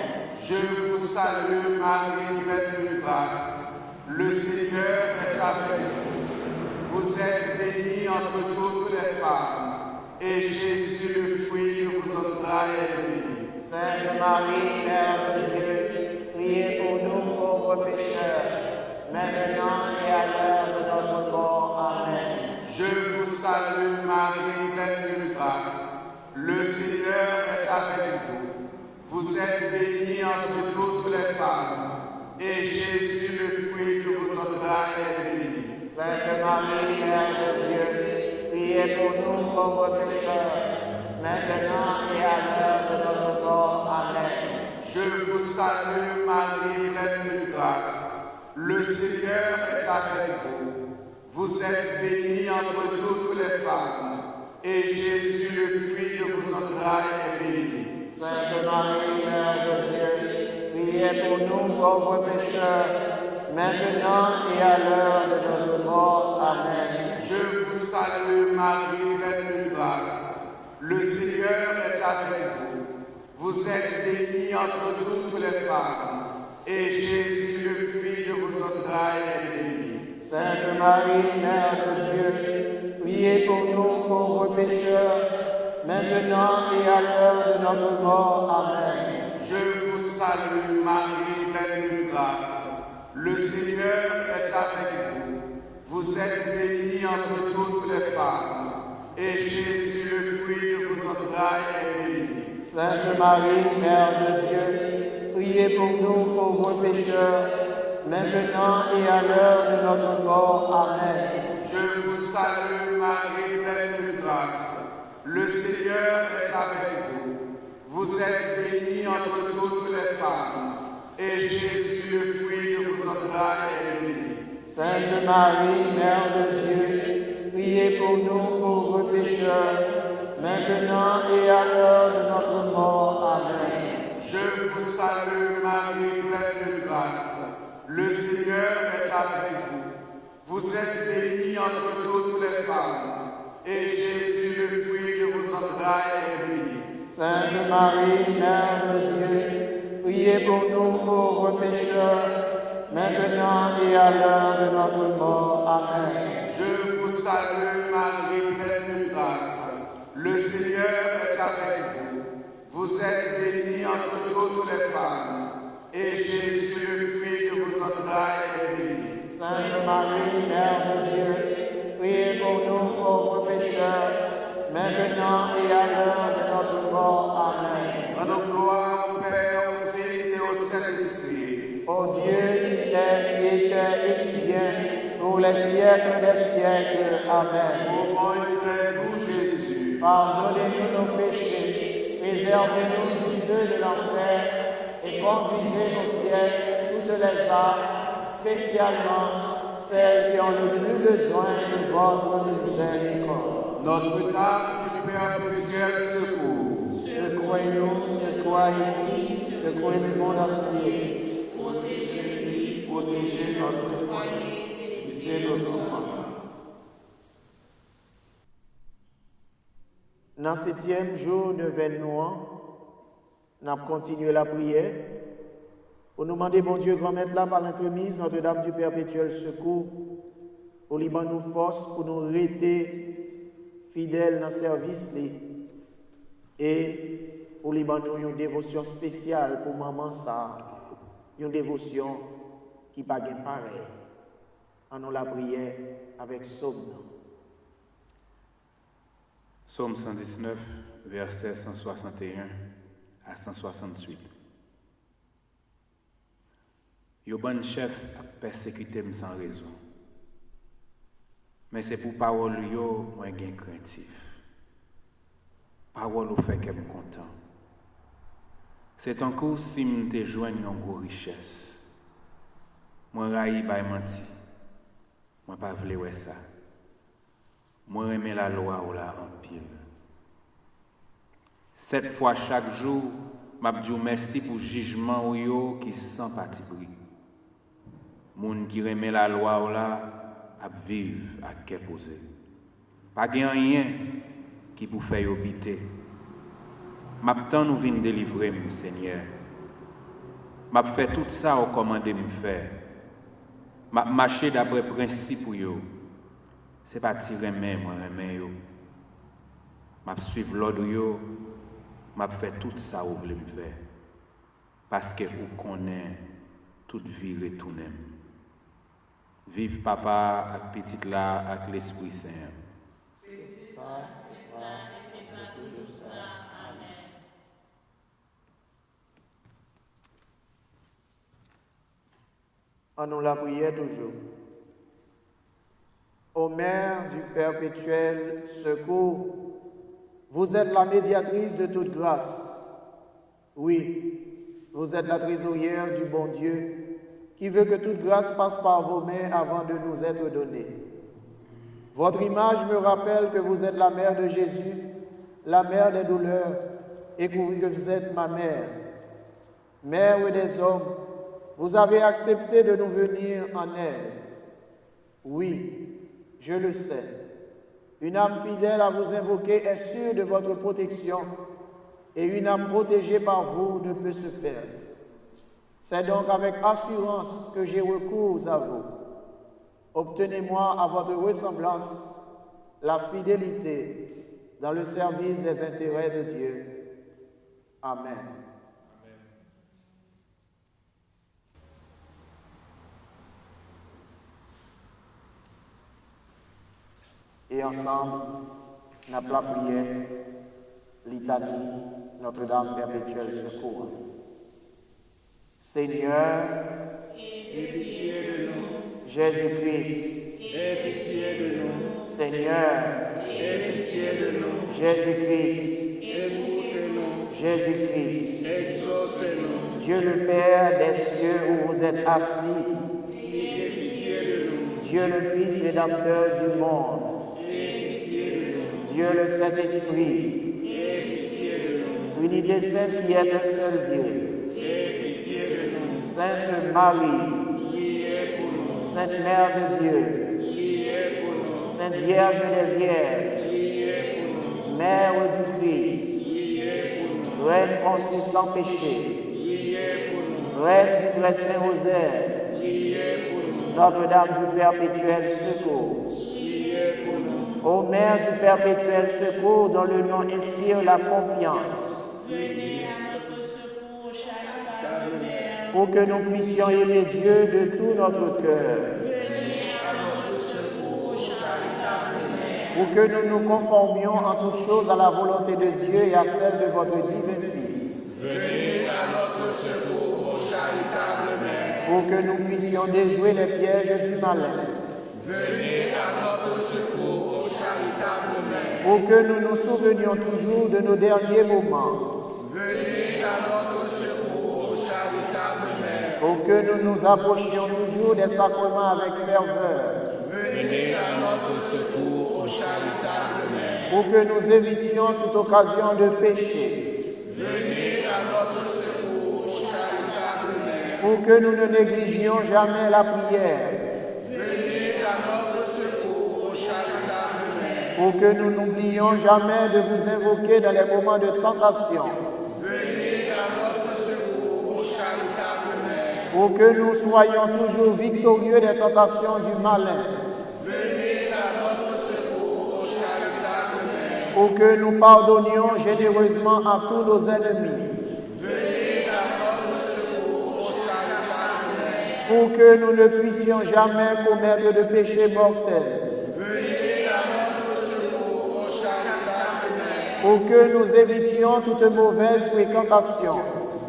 S3: Je vous salue Marie, pleine de grâce. Le Seigneur est avec vous. Vous êtes bénie entre toutes les femmes, et Jésus, le fruit de vos entrailles, est béni.
S1: Sainte Marie, Mère de Dieu, priez pour nous pauvres pécheurs, maintenant et à l'heure de notre mort. Amen.
S3: Je vous salue Marie, pleine de grâce. Le Seigneur est avec vous. Vous êtes bénie entre toutes les femmes, et Jésus, le fruit de vos entrailles, est béni.
S1: Sainte Marie, Mère de Dieu, priez pour nous pauvres pécheurs, maintenant et à l'heure de notre mort. Amen.
S3: Je vous salue Marie, pleine de grâce. Le Seigneur est avec vous. Vous êtes bénie entre toutes les femmes, et Jésus, le fruit de vos entrailles, est béni.
S1: Sainte Marie, Mère de Dieu, priez pour nous pauvres pécheurs, maintenant et à l'heure de notre mort. Amen.
S3: Je vous salue Marie, pleine de grâce. Le Seigneur est avec vous. Vous êtes bénie entre toutes les femmes, et Jésus, le fruit de vos entrailles, est béni.
S1: Sainte Marie, Mère de Dieu, priez pour nous pauvres pécheurs, maintenant et à l'heure de notre mort. Amen.
S3: Je vous salue Marie, pleine de grâce. Le Seigneur est avec vous. Vous êtes bénie entre toutes les femmes, et Jésus, le fruit de vos entrailles, est béni.
S1: Sainte Marie, Mère de Dieu, priez pour nous pauvres pécheurs, maintenant et à l'heure de notre mort. Amen.
S3: Je vous salue Marie, pleine de grâce. Le Seigneur est avec vous. Vous êtes bénie entre toutes les femmes, et Jésus, le fruit de vos entrailles, est béni.
S1: Sainte Marie, Mère de Dieu, priez pour nous pauvres pécheurs, maintenant et à l'heure de notre mort. Amen.
S3: Je vous salue Marie, pleine de grâce. Le Seigneur est avec vous. Vous êtes bénie entre toutes les femmes, et Jésus, le fruit de vos entrailles, est béni.
S1: Sainte Marie, Mère de Dieu, priez pour nous pauvres pécheurs, maintenant et à l'heure de notre mort. Amen.
S3: Je vous salue Marie, pleine de grâce. Le Seigneur est avec vous. Vous êtes bénie entre toutes les femmes, et Jésus, le fruit de vos entrailles, est béni.
S1: Sainte Marie, Mère de Dieu, priez pour nous pauvres pécheurs, maintenant et à l'heure de notre mort. Amen.
S3: Rendons gloire au Père, au Fils et au Saint-Esprit.
S1: Ô Dieu qui est, qui était et qui vient, pour les siècles des siècles. Amen.
S3: Ô bon et très doux Jésus,
S1: Pardonnez-nous nos péchés, préservez-nous du feu de l'enfer et conduisez au ciel toutes les âmes, spécialement celles qui ont le plus besoin de votre miséricorde.
S3: Notre-Dame du Père perpétuel secours.
S1: Secouez-nous, secouez-nous, secouez le monde entier.
S3: Protégez notre foyer, visez nos enfants.
S1: Dans le 7e jour de Vénouan, nous avons continué la prière pour nous demander, bon Dieu, grand maître là, par l'entremise, Notre-Dame du Perpétuel Secours, pour lui donner nous force, pour nous rester fidèles dans le service et pour lui donner une dévotion spéciale pour maman ça, une dévotion qui n'est pas pareil. En nous la prière avec somme.
S6: Psaume 119, versets 161 à 168. Yo bon chef a persécuté sans raison. Mais c'est pour parole yo moi gain craintif. Parole ou fait que me content. C'est encore si m'te joigne en gros richesse. Moi raï bay menti. Moi pas vle ouais ça. Moi aimer la loi ou la en pile. 7 fois chaque jour, m'a dit merci pour jugement ou yo qui sans parti pris. Moun qui remet la loi ou la a vivre à qu'est posé. Pas gen rien qui pour faire obiter. M'a tant nous vinn délivrer mon Seigneur. M'a fait tout ça au commandé me faire. M'a marché d'après principe yo. C'est pas tirer main moi remet yo. M'a suivre l'ordre yo. M'a fait tout ça ou voulez me faire. Parce que vous connaissez toute vie retourner. Vive papa avec petite là avec l'Esprit Saint.
S1: En nous la prière toujours. Ô Mère du perpétuel secours, vous êtes la médiatrice de toute grâce. Oui, vous êtes la trésorière du bon Dieu, qui veut que toute grâce passe par vos mains avant de nous être donnée. Votre image me rappelle que vous êtes la mère de Jésus, la mère des douleurs, et que vous êtes ma mère, mère des hommes, vous avez accepté de nous venir en aide. Oui, je le sais. Une âme fidèle à vous invoquer est sûre de votre protection, et une âme protégée par vous ne peut se perdre. C'est donc avec assurance que j'ai recours à vous. Obtenez-moi à votre ressemblance la fidélité dans le service des intérêts de Dieu. Amen. Et ensemble, nous avons la prière, litanie, Notre-Dame perpétuelle secours. Seigneur,
S4: Aie pitié de nous.
S1: Jésus-Christ,
S4: Aie pitié de nous.
S1: Seigneur,
S4: Aie pitié de nous.
S1: Jésus-Christ,
S4: Écoutez-nous.
S1: Jésus-Christ,
S4: Exaucez-nous.
S1: Dieu le Père des cieux où vous êtes assis,
S4: Aie pitié de nous.
S1: Dieu le Fils rédempteur du monde,
S4: Aie pitié de nous.
S1: Dieu le Saint-Esprit,
S4: Aie pitié de nous.
S1: unité sainte qui est un seul Dieu,
S4: Aie pitié de nous.
S1: Sainte Marie,
S4: Priez pour nous.
S1: Sainte Mère de Dieu,
S4: Priez pour nous.
S1: Sainte Vierge des Vierges,
S4: Priez pour nous.
S1: Mère du Christ,
S4: Priez pour nous.
S1: Reine conçue sans péché,
S4: Priez pour nous.
S1: Reine du très Saint Rosaire,
S4: Priez pour nous.
S1: Notre-Dame du perpétuel secours,
S4: Priez pour nous.
S1: ô Mère du perpétuel secours dont le nom inspire la confiance,
S2: Venez à notre secours, charitable Mère.
S1: pour que nous puissions aimer Dieu de tout notre cœur,
S2: Venez à notre secours, charitable Mère.
S1: pour que nous nous conformions en toutes choses à la volonté de Dieu et à celle de votre divin Fils,
S4: Venez à notre secours, ô charitable Mère.
S1: pour que nous puissions déjouer les pièges du malin,
S4: Venez à notre secours, ô charitable Mère.
S1: pour que nous nous souvenions toujours de nos derniers moments,
S4: Venez à notre secours, ô charitable Mère.
S1: pour que nous nous approchions toujours des sacrements avec ferveur,
S4: Venez à notre secours, ô charitable Mère.
S1: pour que nous évitions toute occasion de péché,
S4: Venez à notre secours, ô charitable Mère.
S1: pour que nous ne négligions jamais la prière,
S4: Venez à notre secours, ô charitable Mère.
S1: pour que nous n'oublions jamais de vous invoquer dans les moments de tentation,
S4: Venez à notre secours, ô charitable Mère.
S1: pour que nous soyons toujours victorieux des tentations du malin,
S4: Venez à notre secours, ô charitable Mère.
S1: pour que nous pardonnions généreusement à tous nos ennemis,
S4: Venez à notre secours, ô charitable Mère.
S1: pour que nous ne puissions jamais commettre de péché mortel,
S4: Venez à notre secours, ô charitable Mère.
S1: pour que nous évitions toute mauvaise fréquentation,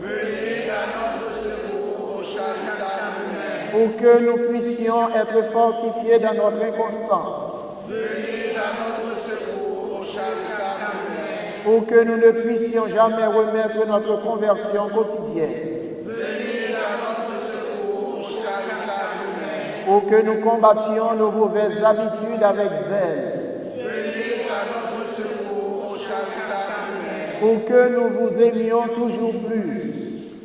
S4: Venez à notre secours, ô charitable Mère.
S1: pour que nous puissions être fortifiés dans notre inconstance,
S4: Venez à notre secours, ô charitable Mère.
S1: pour que nous ne puissions jamais remettre notre conversion quotidienne,
S4: Venez à notre secours, ô charitable Mère.
S1: pour que nous combattions nos mauvaises habitudes avec zèle,
S4: Venez à notre secours, ô charitable Mère.
S1: pour que nous vous aimions toujours plus,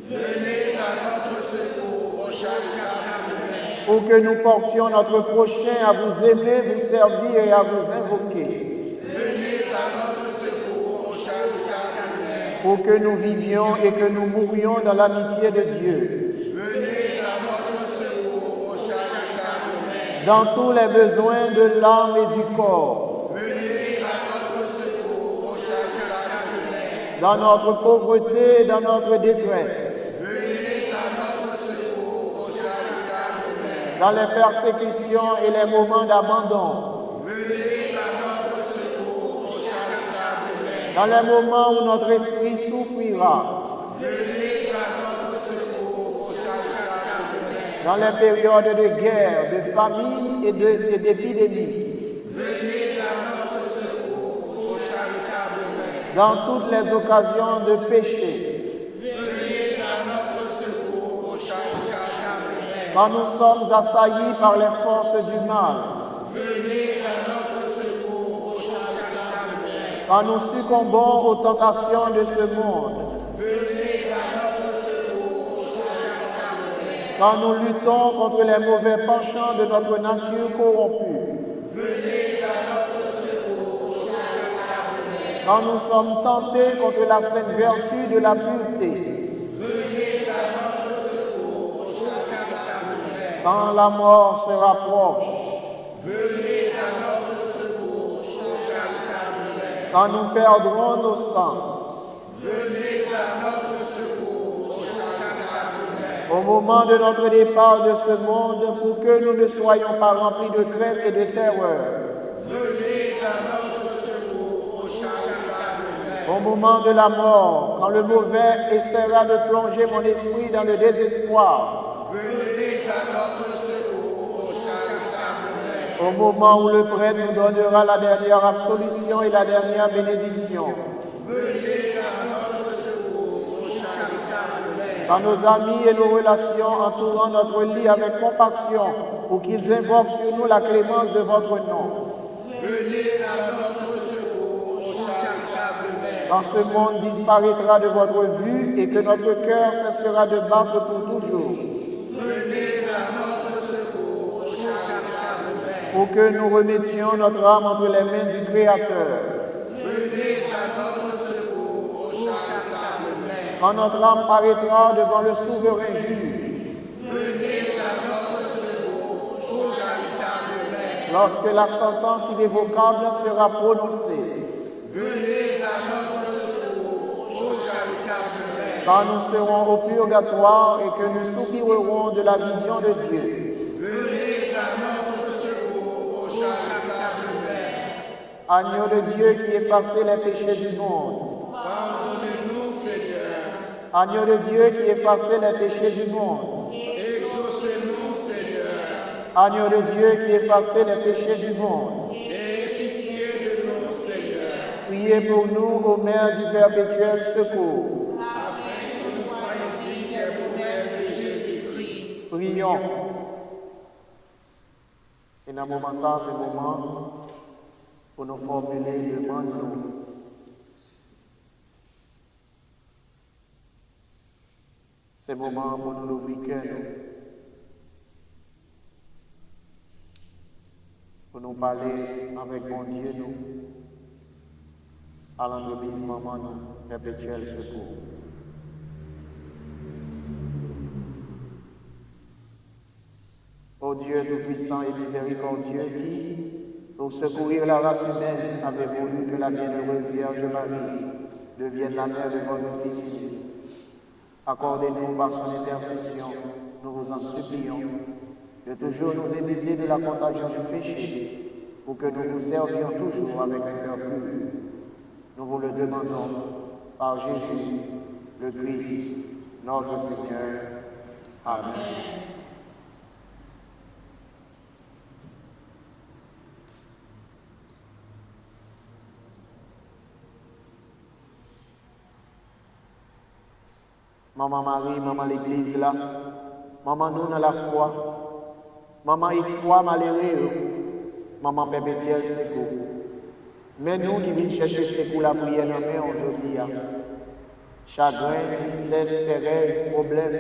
S4: Venez à notre secours, ô charitable Mère.
S1: pour que nous portions notre prochain à vous aimer, vous servir et à vous invoquer,
S4: Venez à notre secours, ô charitable Mère.
S1: pour que nous vivions et que nous mourions dans l'amitié de Dieu,
S4: Venez à notre secours, ô charitable Mère.
S1: dans tous les besoins de l'âme et du corps,
S4: Venez à notre secours, ô charitable Mère.
S1: dans notre pauvreté et dans notre détresse,
S4: Venez à notre secours, ô charitable Mère.
S1: dans les persécutions et les moments d'abandon,
S4: Venez à notre secours, ô charitable Mère.
S1: dans les moments où notre esprit souffrira,
S4: Venez à notre secours, ô charitable Mère.
S1: dans les périodes de guerre, de famine et d'épidémie,
S4: Venez à notre secours, ô charitable Mère.
S1: dans toutes les occasions de péché,
S4: Venez à notre secours, ô charitable Mère.
S1: quand nous sommes assaillis par les forces du mal,
S4: Venez à notre secours, ô charitable Mère.
S1: quand nous succombons aux tentations de ce monde,
S4: Venez à notre secours, ô charitable Mère.
S1: Quand nous luttons contre les mauvais penchants de notre nature corrompue. Quand nous sommes tentés contre la sainte vertu de la pureté. Quand la mort se rapproche. Quand nous perdrons nos sens. Au moment de notre départ de ce monde, pour que nous ne soyons pas remplis de crainte et de terreur. Au moment de la mort, quand le mauvais essaiera de plonger mon esprit dans le désespoir. Au moment où le prêtre nous donnera la dernière absolution et la dernière bénédiction. Quand nos amis et nos relations entourant notre lit avec compassion, pour qu'ils invoquent sur nous la clémence de votre nom. Quand ce monde disparaîtra de votre vue et que notre cœur cessera de battre pour toujours. Pour que nous remettions notre âme entre les mains du Créateur. Quand notre âme paraîtra devant le souverain juge. Lorsque la sentence irrévocable sera prononcée. Quand nous serons au purgatoire et que nous soupirerons de la vision de Dieu. Agneau de Dieu qui effacez les péchés du monde.
S4: Pardonnez-nous, Seigneur.
S1: Agneau de Dieu qui effacez les péchés du monde.
S4: Exaucez-nous, Seigneur.
S1: Agneau de Dieu qui effacez les péchés du monde.
S4: Aie pitié de nous, Seigneur.
S1: Priez pour nous, ô Mère du perpétuel secours.
S4: Afin que nous soyons dignes des promesses de Jésus-Christ.
S1: Prions. Et dans le moment ça, c'est le moment pour nous formuler devant nous. C'est le moment pour nous l'ouvrir cœur, pour nous parler avec bon Dieu, nous, à l'entreprise maman, nous, perpétuel secours. Ô Dieu tout-puissant et miséricordieux qui, pour secourir la race humaine, avait voulu que la bienheureuse Vierge Marie devienne la mère de votre Fils unique. Accordez-nous par son intercession, nous vous en supplions, de toujours nous éviter de la contagion du péché, pour que nous vous servions toujours avec un cœur pur. Nous vous le demandons par Jésus, le Christ, notre Seigneur. Amen. Maman Marie, maman l'Église là, maman nous dans la foi, maman espoir malheureux, maman perpétuel secours. Mais nous qui venons chercher secours la prière dans main aujourd'hui, chagrin, tristesse, terreur, problème,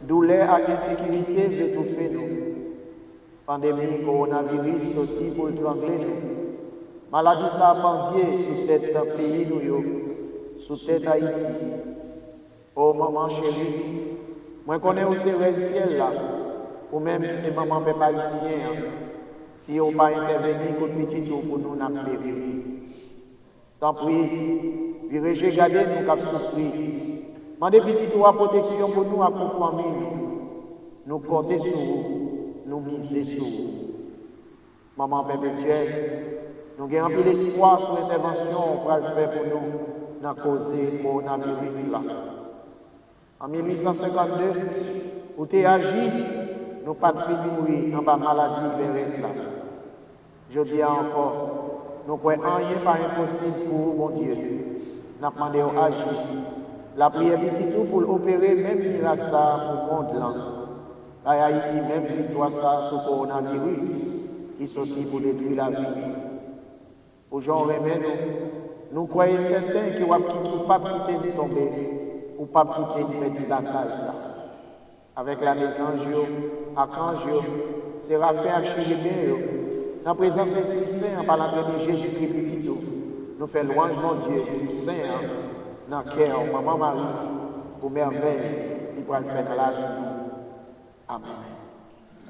S1: douleur et insécurité veut tout faire nous. Pandémie, coronavirus sorti pour trembler nous. Maladie ça a pendié sous tête pays nous, sous tête Haïti. Oh maman chérie, moi je connais aussi le ciel là, ou même si c'est maman peuple haïtien, si on pas intervenir contre petit tout pour nous n'a péri. Tant pis, virez garder nous cap souffrir. Mandez petit tout à protection pour nous à pour famille. Nous porter sur vous, nous miser sur vous. Maman perpétuelle, nous avons un peu d'espoir sur l'intervention qu'on va faire pour nous dans la cause du coronavirus là. En 1852, où tu as agi, nous pas fini en bas maladie vers là. Je dis encore, nous ne pouvons rien pas impossible pour mon Dieu. Nous avons demandé à agir. La prière petit tout pour opérer même miracle ça pour le monde là. La Haïti même victoire ça sur le coronavirus qui sortit pour détruire la vie. Aujourd'hui, nous croyons certains qui ne vont pas quitter de tomber. Ou pas quitter de mettre la case. avec la mésange, archange, séraphin, archivêque, dans la présence de Saint, par l'entrée de Jésus-Christ petit, nous faisons louange, mon Dieu, du Saint, dans le cœur, Maman Marie, pour merveille, il pourra le faire dans la vie. Amen.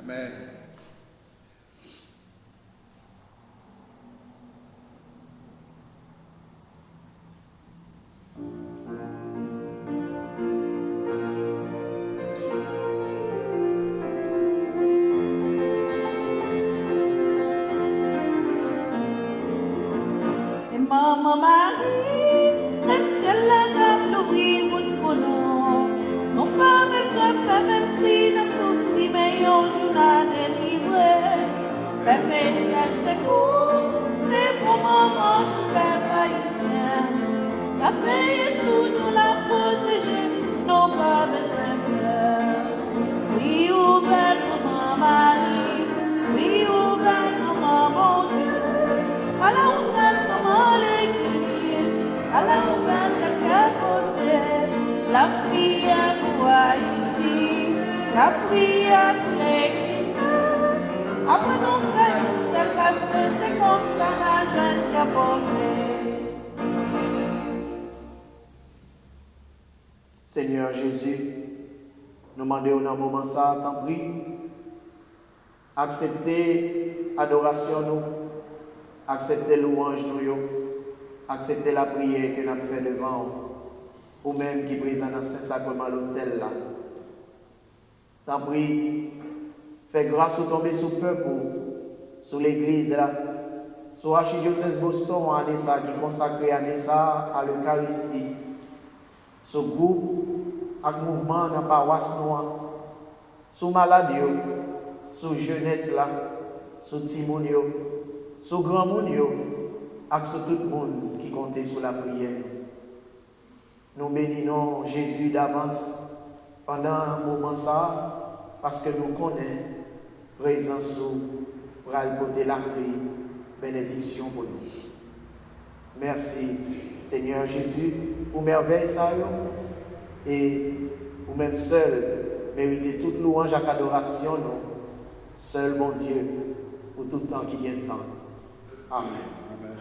S4: Amen.
S2: Maman Marie, le ciel la table d'ouvrir pour nous. Non pas besoin, même si nous souffrons, mais un jour à délivrer. Permettez à secours, c'est pour maman tout père haïtien. La paix est sous nous, la protéger, non pas besoin de peur. Oui, ouvert maman Marie, oui, ouvert maman mon Dieu. À la ouverte maman l'église, à la ouverte qu'elle posait, la prière pour Haïti, la prière pour l'église. Après nous faire tout ça passer, c'est comme ça la jeune qui a posé.
S1: Seigneur Jésus, nous demandons dans un moment ça, t'en prie, acceptez l'adoration nous. Acceptez louange nous, acceptez la prière que nous avons fait devant vous, ou même qui présente dans Saint-Sacrement l'hôtel là. T'en prie, fais grâce au tomber sous le peuple, sur l'église là, sur l'archidiocèse Boston en année ça, qui consacré année ça à l'Eucharistie, sur groupe, avec mouvement dans la paroisse noire, sur maladie, sur jeunesse là, sur Timonio. Sur grand monde, et sur tout le monde qui comptait sur la prière. Nous bénissons Jésus d'avance pendant un moment ça, parce que nous connaissons présence pour aller la prière, bénédiction pour nous. Merci Seigneur Jésus pour merveille ça et pour même seul mériter toute louange et adoration, nous. Seul bon Dieu pour tout le temps qui vient de temps. Amen.
S4: Amen.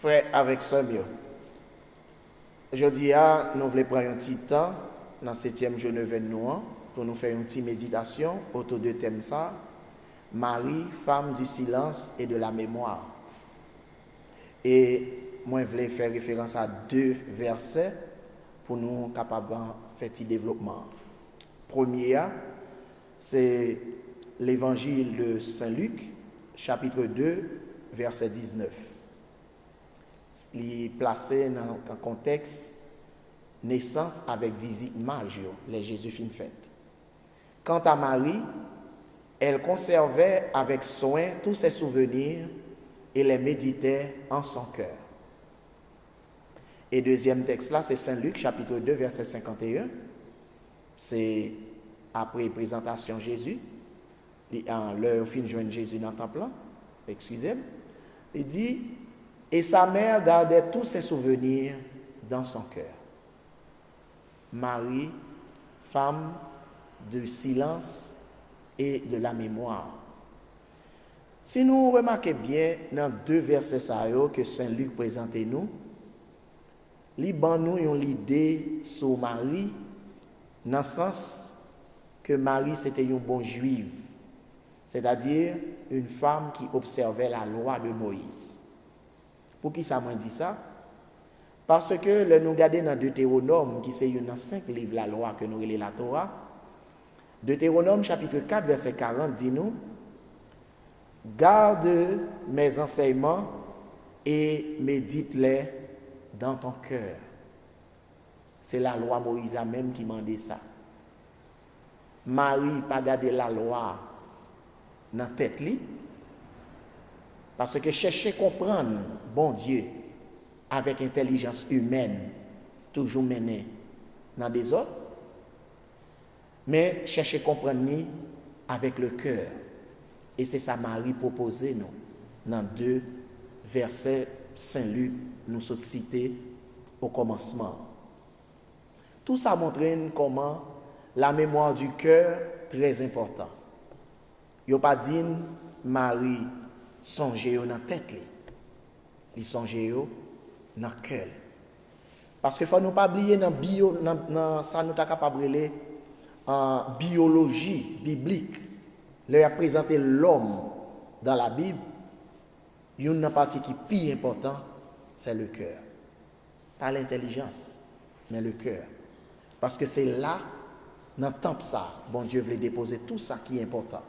S1: Frère avec sœur, aujourd'hui, nous voulons prendre un petit temps dans le 7e journée de nous pour nous faire une petite méditation autour de thème ça, Marie, femme du silence et de la mémoire. Et moi, je voulais faire référence à 2 versets pour nous capables de faire un développement. Premier, c'est l'évangile de Saint-Luc, chapitre 2, verset 19. Il est placé dans un contexte naissance avec visite mage, les Jésus fin fête. Quant à Marie, elle conservait avec soin tous ses souvenirs et les méditait en son cœur. Et deuxième texte là, c'est Saint-Luc, chapitre 2, verset 51. C'est après présentation de Jésus, leur fin de joindre Jésus dans le temple, excusez-moi, il dit, et sa mère gardait tous ses souvenirs dans son cœur. Marie, femme du silence et de la mémoire. Si nous remarquons bien dans 2 versets que Saint-Luc présente nous, il nous l'idée sur Marie, dans le sens que Marie c'était une bonne juive, c'est-à-dire une femme qui observait la loi de Moïse. Pour qui ça m'a dit ça? Parce que nous regardons dans Deutéronome, qui c'est une 5 livres la loi que nous relèvons la Torah, Deutéronome chapitre 4 verset 40 dit nous, garde mes enseignements et médite-les dans ton cœur. C'est la loi Moïse même qui m'a dit ça. Marie pas garder la loi dans la tête li, parce que chercher comprendre bon Dieu avec intelligence humaine toujours mené dans des autres, mais chercher comprendre ni avec le cœur. Et c'est ça Marie proposé nous dans 2 versets Saint Luc nous a cité au commencement. Tout ça montre comment la mémoire du cœur est très importante. Il n'y a pas dit Marie songe dans la tête, il songe dans le cœur. Parce qu'il ne faut pas oublier dans ça nous sommes capables de en biologie biblique, leur a présenté l'homme dans la Bible, une partie qui est plus importante, c'est le cœur. Pas l'intelligence, mais le cœur. Parce que c'est là, dans le temple ça, bon Dieu voulait déposer tout ça qui est important.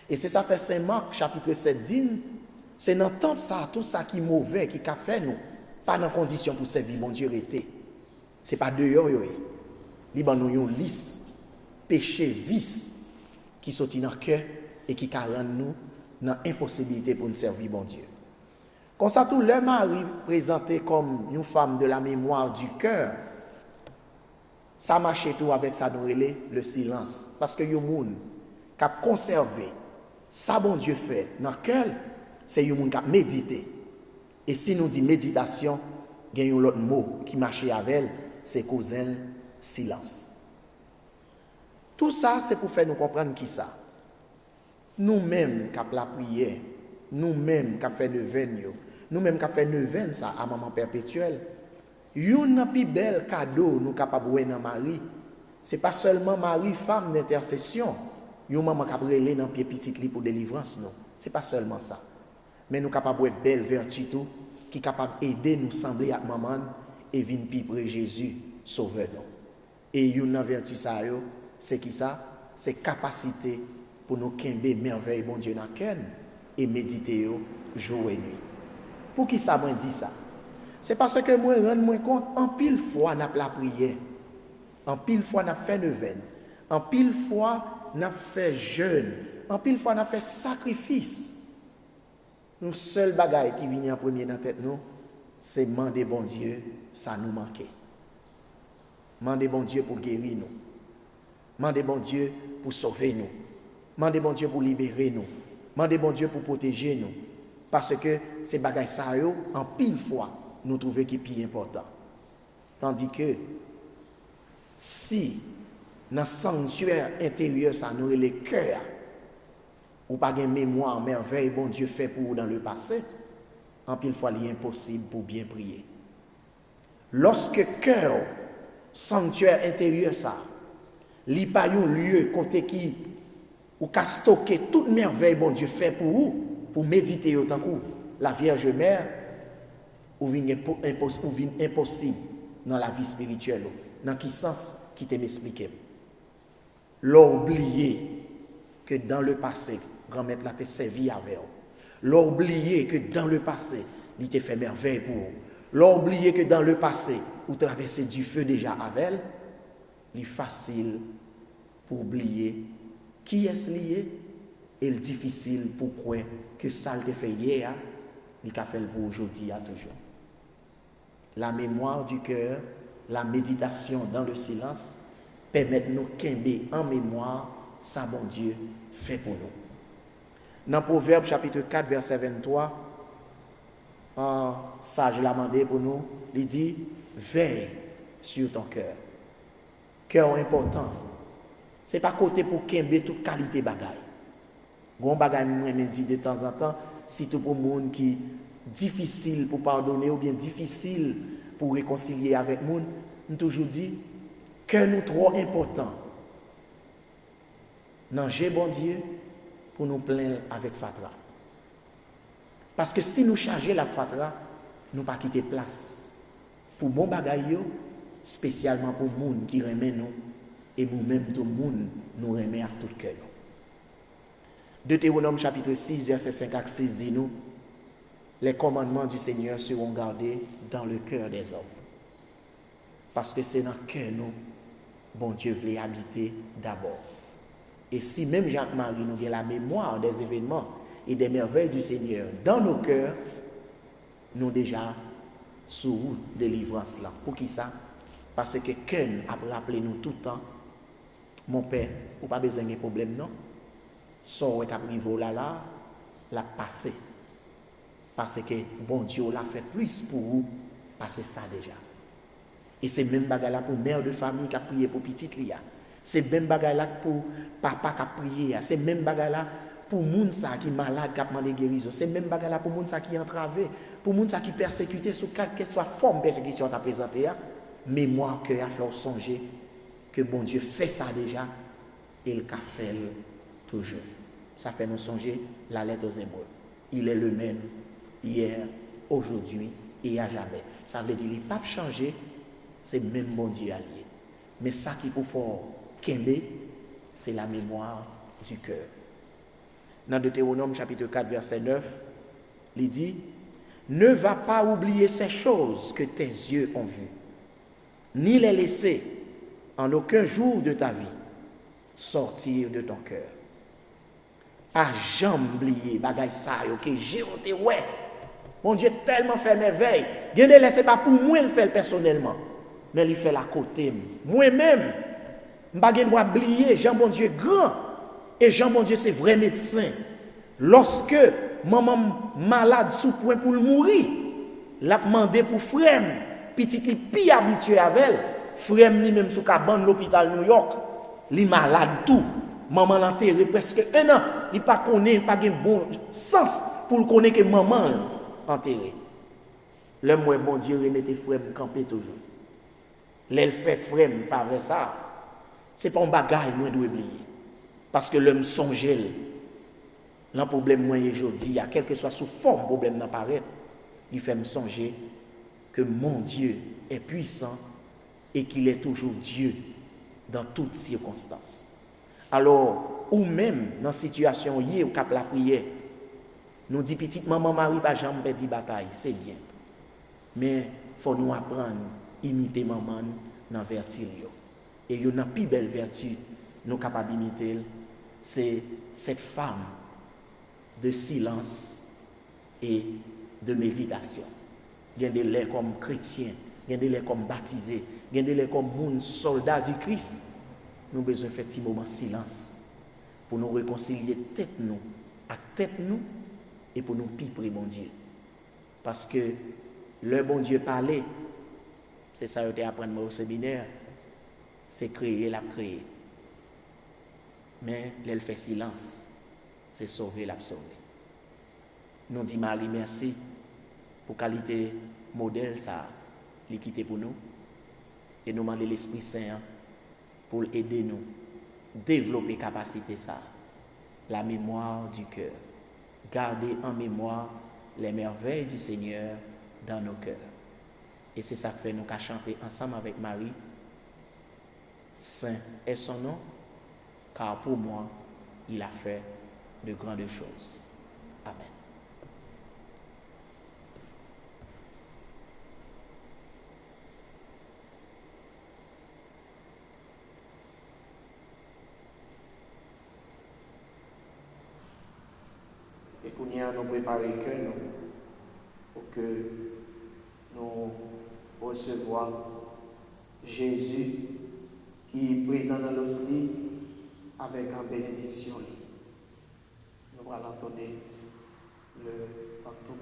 S1: Et c'est ça fait Saint Marc, chapitre 7, dit, c'est dans le temple ça, tout ça qui est mauvais, qui a fait nous, pas dans condition pour servir bon Dieu était. C'est pas dehors, il y a une liste, péché, vice, qui sortit dans le cœur et qui rend nous dans l'impossibilité pour nous servir bon Dieu. Comme ça, tout le mari présenté comme une femme de la mémoire du cœur, ça marche tout avec ça, le silence. Parce que les gens qui ont conservé ça, bon Dieu fait dans le cœur, c'est les gens qui ont médité. Et si nous disons méditation, il y a un autre mot qui marche avec elle, c'est cousin silence. Tout ça, c'est pour faire nous comprendre qui ça. Nous-mêmes qui avons la prière, nous-mêmes qui avons fait neuvaine, nous-mêmes qui avons fait neuvaine ça à maman perpétuelle, une plus belle cadeau nous capables de dans Marie, c'est pas seulement Marie, femme d'intercession, une maman qui a brûlé dans pied petit lit pour délivrance, non. C'est pas seulement ça. Mais nous capables de belle vertu tout, qui est capable d'aider nous sembler à maman et venir piprer Jésus, sauveur nous. Et une vertu ça, c'est qui ça? C'est capacité pour nous kembe merveille bon Dieu dans le cœur et méditer jour et nuit. Pour qui ça m'a dit ça? C'est parce que moi rends compte en pile fois n'a la prière, en pile fois n'a fait neuvaine, en pile fois n'a fait jeûne, en pile fois n'a fait sacrifice. Nous seul bagaille qui vient en premier dans tête nous, c'est demander bon Dieu, ça nous manquait. Demander bon Dieu pour guérir nous. Demander bon Dieu pour sauver nous. Demander bon Dieu pour libérer nous. Demander bon Dieu pour protéger nous. Parce que ces bagailles ça en pile fois nous trouvons qui est plus important. Tandis que si dans le sanctuaire intérieur ça nous le cœur ou pas de mémoire merveille bon Dieu fait pour vous dans le passé, en pile fois il est impossible pour bien prier. Lorsque cœur sanctuaire intérieur ça li pa yon lieu côté qui ou ka stocker toute merveille bon Dieu fait pour vous pour méditer autant que la Vierge Mère ou vin impossible dans la vie spirituelle dans qui sens qui te m'expliquer l'oublier que dans le passé grand-mère l'a te servi avec l'oublier que dans le passé il te fait merveille pour vous l'oublier que dans le passé ou traverser du feu déjà avec elle il est facile pour oublier qui est lié et le difficile pour croire que ça le fait hier, il a fait pour aujourd'hui à toujours. La mémoire du cœur, la méditation dans le silence permettent nous kembe en mémoire ça bon Dieu fait pour nous. Dans Proverbe chapitre 4 verset 23, un sage l'a demandé pour nous, il dit veille sur ton cœur. Cœur important. C'est pas côté pour kembe toute qualité bagaille. Gon bagaille moi me dit de temps en temps, surtout pour monde qui difficile pour pardonner ou bien difficile pour réconcilier avec monde, nous toujours dit cœur nous trop important. Non, j'ai bon Dieu pour nous plaindre avec fatra. Parce que si nous charger la fatra, nous pas quitter place pour bon bagaille spécialement pour les gens qui remet nous et nous-mêmes tout le monde nous remet à tout cœur. Deutéronome chapitre 6 verset 5 à 6 dit nous les commandements du Seigneur seront gardés dans le cœur des hommes. Parce que c'est dans le cœur nous bon Dieu voulait habiter d'abord. Et si même Jacques-Marie nous a la mémoire des événements et des merveilles du Seigneur dans nos cœurs, nous déjà sous route de délivrance là. Pour qui ça? Parce que Ken a rappelé nous tout le temps, mon père, ou pas besoin de problème non. Son est arrivé là, la passé.
S7: Parce que bon Dieu l'a fait plus pour vous, parce que ça déjà. Et c'est même bagay là pour mère de famille qui a prié pour petite Lia. C'est même bagay là pour papa qui a prié. C'est même bagay là pour moun sa qui malade qui a demandé guérison. C'est même bagay là pour moun sa qui entravé, pour moun sa qui persécuté sous quelle que soit forme de persécution t'a présenté. Mémoire que a fait songer que bon Dieu fait ça déjà et il fait toujours. Ça fait nous songer la lettre aux Hébreux. Il est le même hier, aujourd'hui et à jamais. Ça veut dire qu'il n'a pas changé, c'est même bon Dieu allié. Mais ça qui pour faire Kembe, c'est la mémoire du cœur. Dans Deutéronome chapitre 4, verset 9, il dit, ne va pas oublier ces choses que tes yeux ont vues, ni les laisser en aucun jour de ta vie sortir de ton cœur. Pas jamais oublier bagay ça yo que j'ai honte ouais. Mon Dieu tellement fait merveille. Gen de laisser pas pour moi le faire personnellement, mais il fait la côté moi-même. M'pa gen doit oublier Jean bon Dieu grand et Jean bon Dieu c'est vrai médecin. Lorsque maman malade sous point pour mourir, l'a demandé pour frère petit li pi habitué avec elle, frère ni même sous cabane l'hôpital New York, li malade tout. Maman l'enterré presque un an, il pas connaît pas gen bon sens pour le connaître que maman enterré. Le moi bon Dieu remettait frère camper toujours. L'elle fait frère faveur ça. C'est pas un bagage moi doit oublier. Parce que l'homme songe l'un problème moi aujourd'hui, à quel que soit sous forme problème n'apparaît, il fait me songer que mon Dieu est puissant et qu'il est toujours Dieu dans toutes circonstances. Alors, ou même dans situation où cap la prière, nous dit petite maman Marie pas jamais perdre bataille, c'est bien. Mais faut nous apprendre imiter maman dans vertu yo. Et il y a une plus belle vertu nous capables d'imiter, c'est cette femme de silence et de méditation. Il y a des lèvres comme chrétiens, il y a des lèvres comme baptisés, il y a des lèvres comme moun soldats du Christ. Nous avons besoin de faire un petit moment de silence pour nous réconcilier tête nous à tête nous et pour nous piper bon Dieu. Parce que le bon Dieu parlait, c'est ça que j'ai appris au séminaire, c'est créer la créer. Mais elle fait silence, c'est sauver la sauver. Nous disons Marie merci pour qualité modèle ça, l'équité pour nous. Et nous demandons l'Esprit Saint pour aider nous développer capacité ça, la mémoire du cœur. Garder en mémoire les merveilles du Seigneur dans nos cœurs. Et c'est ça que fait nous qu'à chanter ensemble avec Marie. Saint est son nom, car pour moi, il a fait de grandes choses. Amen.
S1: Et pour nous préparer que nous, pour que nous recevions Jésus qui est présent dans l'hostie avec une bénédiction. Nous allons entendre le pantôme.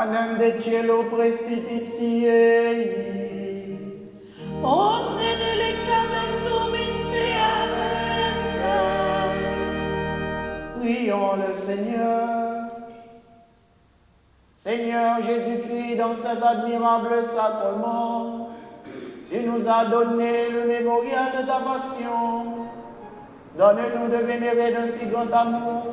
S1: panem de cielo prestitis
S2: Omne delectamen sumin
S1: Prions le Seigneur. Seigneur Jésus-Christ, dans cet admirable sacrement, tu nous as donné le mémorial de ta passion. Donne-nous de vénérer d'un si grand amour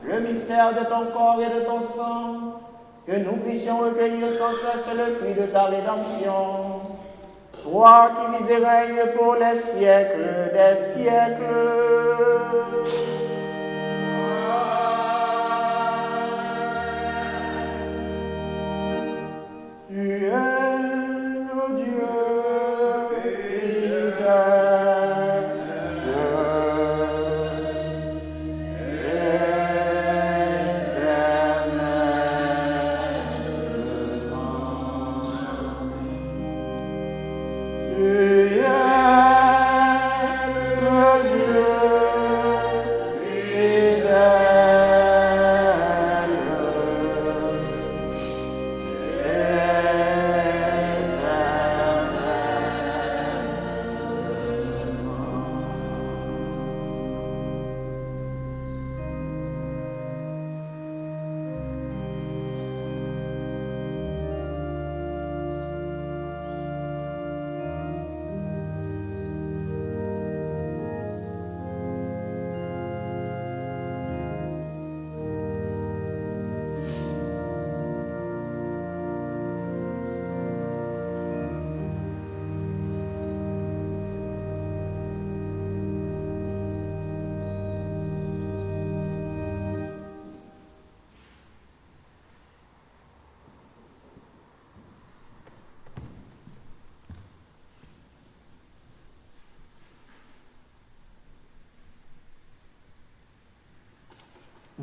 S1: le mystère de ton corps et de ton sang, que nous puissions recueillir sans cesse le fruit de ta rédemption. Toi qui vis et règnes pour les siècles des siècles. Tu es le Dieu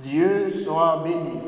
S1: Dieu soit béni.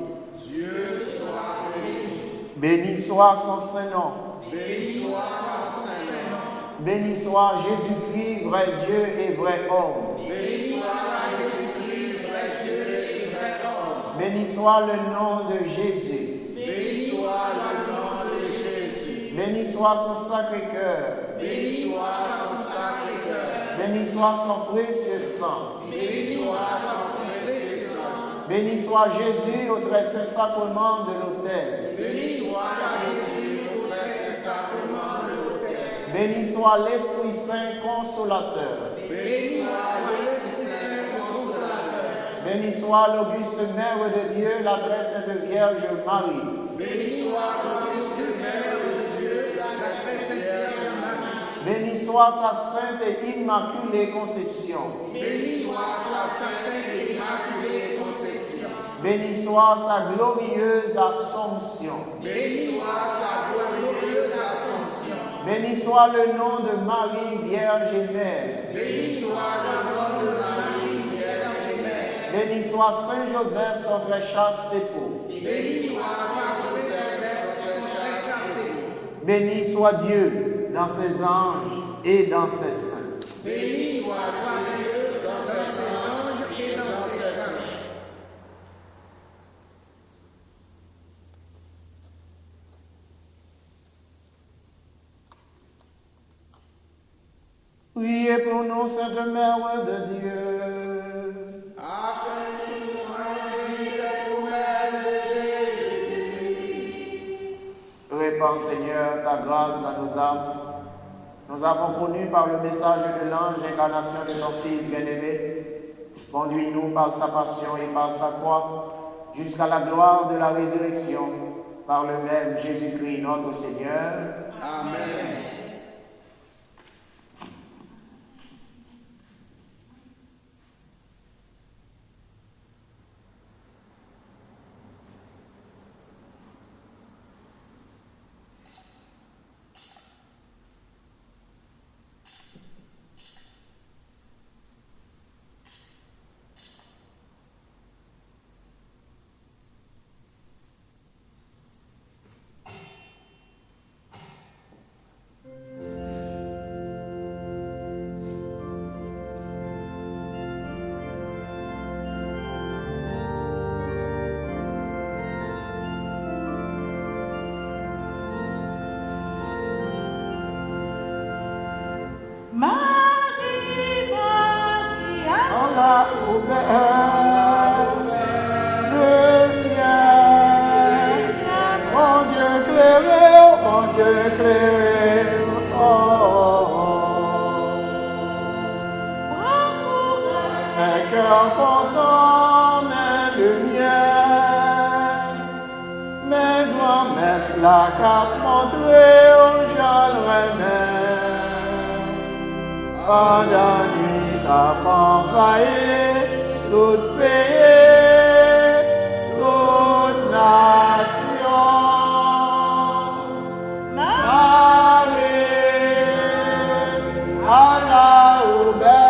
S4: Dieu soit béni.
S1: Béni soit son Saint-Nom.
S4: Béni soit son Saint-Nom.
S1: Béni soit Jésus-Christ, vrai Dieu et vrai homme.
S4: Béni soit Jésus-Christ, vrai Dieu et vrai homme.
S1: Béni soit le nom de Jésus.
S4: Béni soit le nom de Jésus.
S1: Béni soit son Sacré-Cœur.
S4: Béni soit son Sacré-Cœur.
S1: Béni soit son précieux sang.
S4: Béni soit son précieux sang.
S1: Béni soit Jésus au très saint sacrement de l'autel.
S4: Béni soit Jésus au très saint sacrement de l'autel.
S1: Béni soit l'Esprit Saint consolateur.
S4: Béni soit l'Esprit Saint consolateur.
S1: Béni soit l'auguste Mère de Dieu, la très sainte Vierge Marie.
S4: Béni soit l'auguste Mère de Dieu, la très sainte Vierge Marie.
S1: Béni soit sa sainte et immaculée conception.
S4: Béni soit sa sainte et immaculée conception.
S1: Béni soit sa glorieuse Assomption.
S4: Béni soit sa glorieuse Assomption.
S1: Béni soit le nom de Marie, Vierge et Mère.
S4: Béni soit le nom de Marie, Vierge et Mère.
S1: Béni soit Saint Joseph, son très chaste époux.
S4: Béni soit Saint Joseph, notre chaste époux.
S1: Béni soit Dieu dans ses anges et dans ses saints.
S4: Béni soit Dieu dans ses anges et dans ses saints.
S1: Priez pour nous, Sainte Mère de Dieu.
S4: Afin que nous soyons dignes des promesses de Jésus.
S1: Répands, Seigneur, ta grâce à nos âmes. Nous avons connu par le message de l'ange l'incarnation de ton Fils bien-aimé. Conduis-nous par sa passion et par sa croix jusqu'à la gloire de la résurrection, par le même Jésus-Christ notre Seigneur.
S4: Amen.
S1: La carte montrée au jeune René, pendant nuit t'as envahi tout pays, toute nation. Marie, Allah oublie.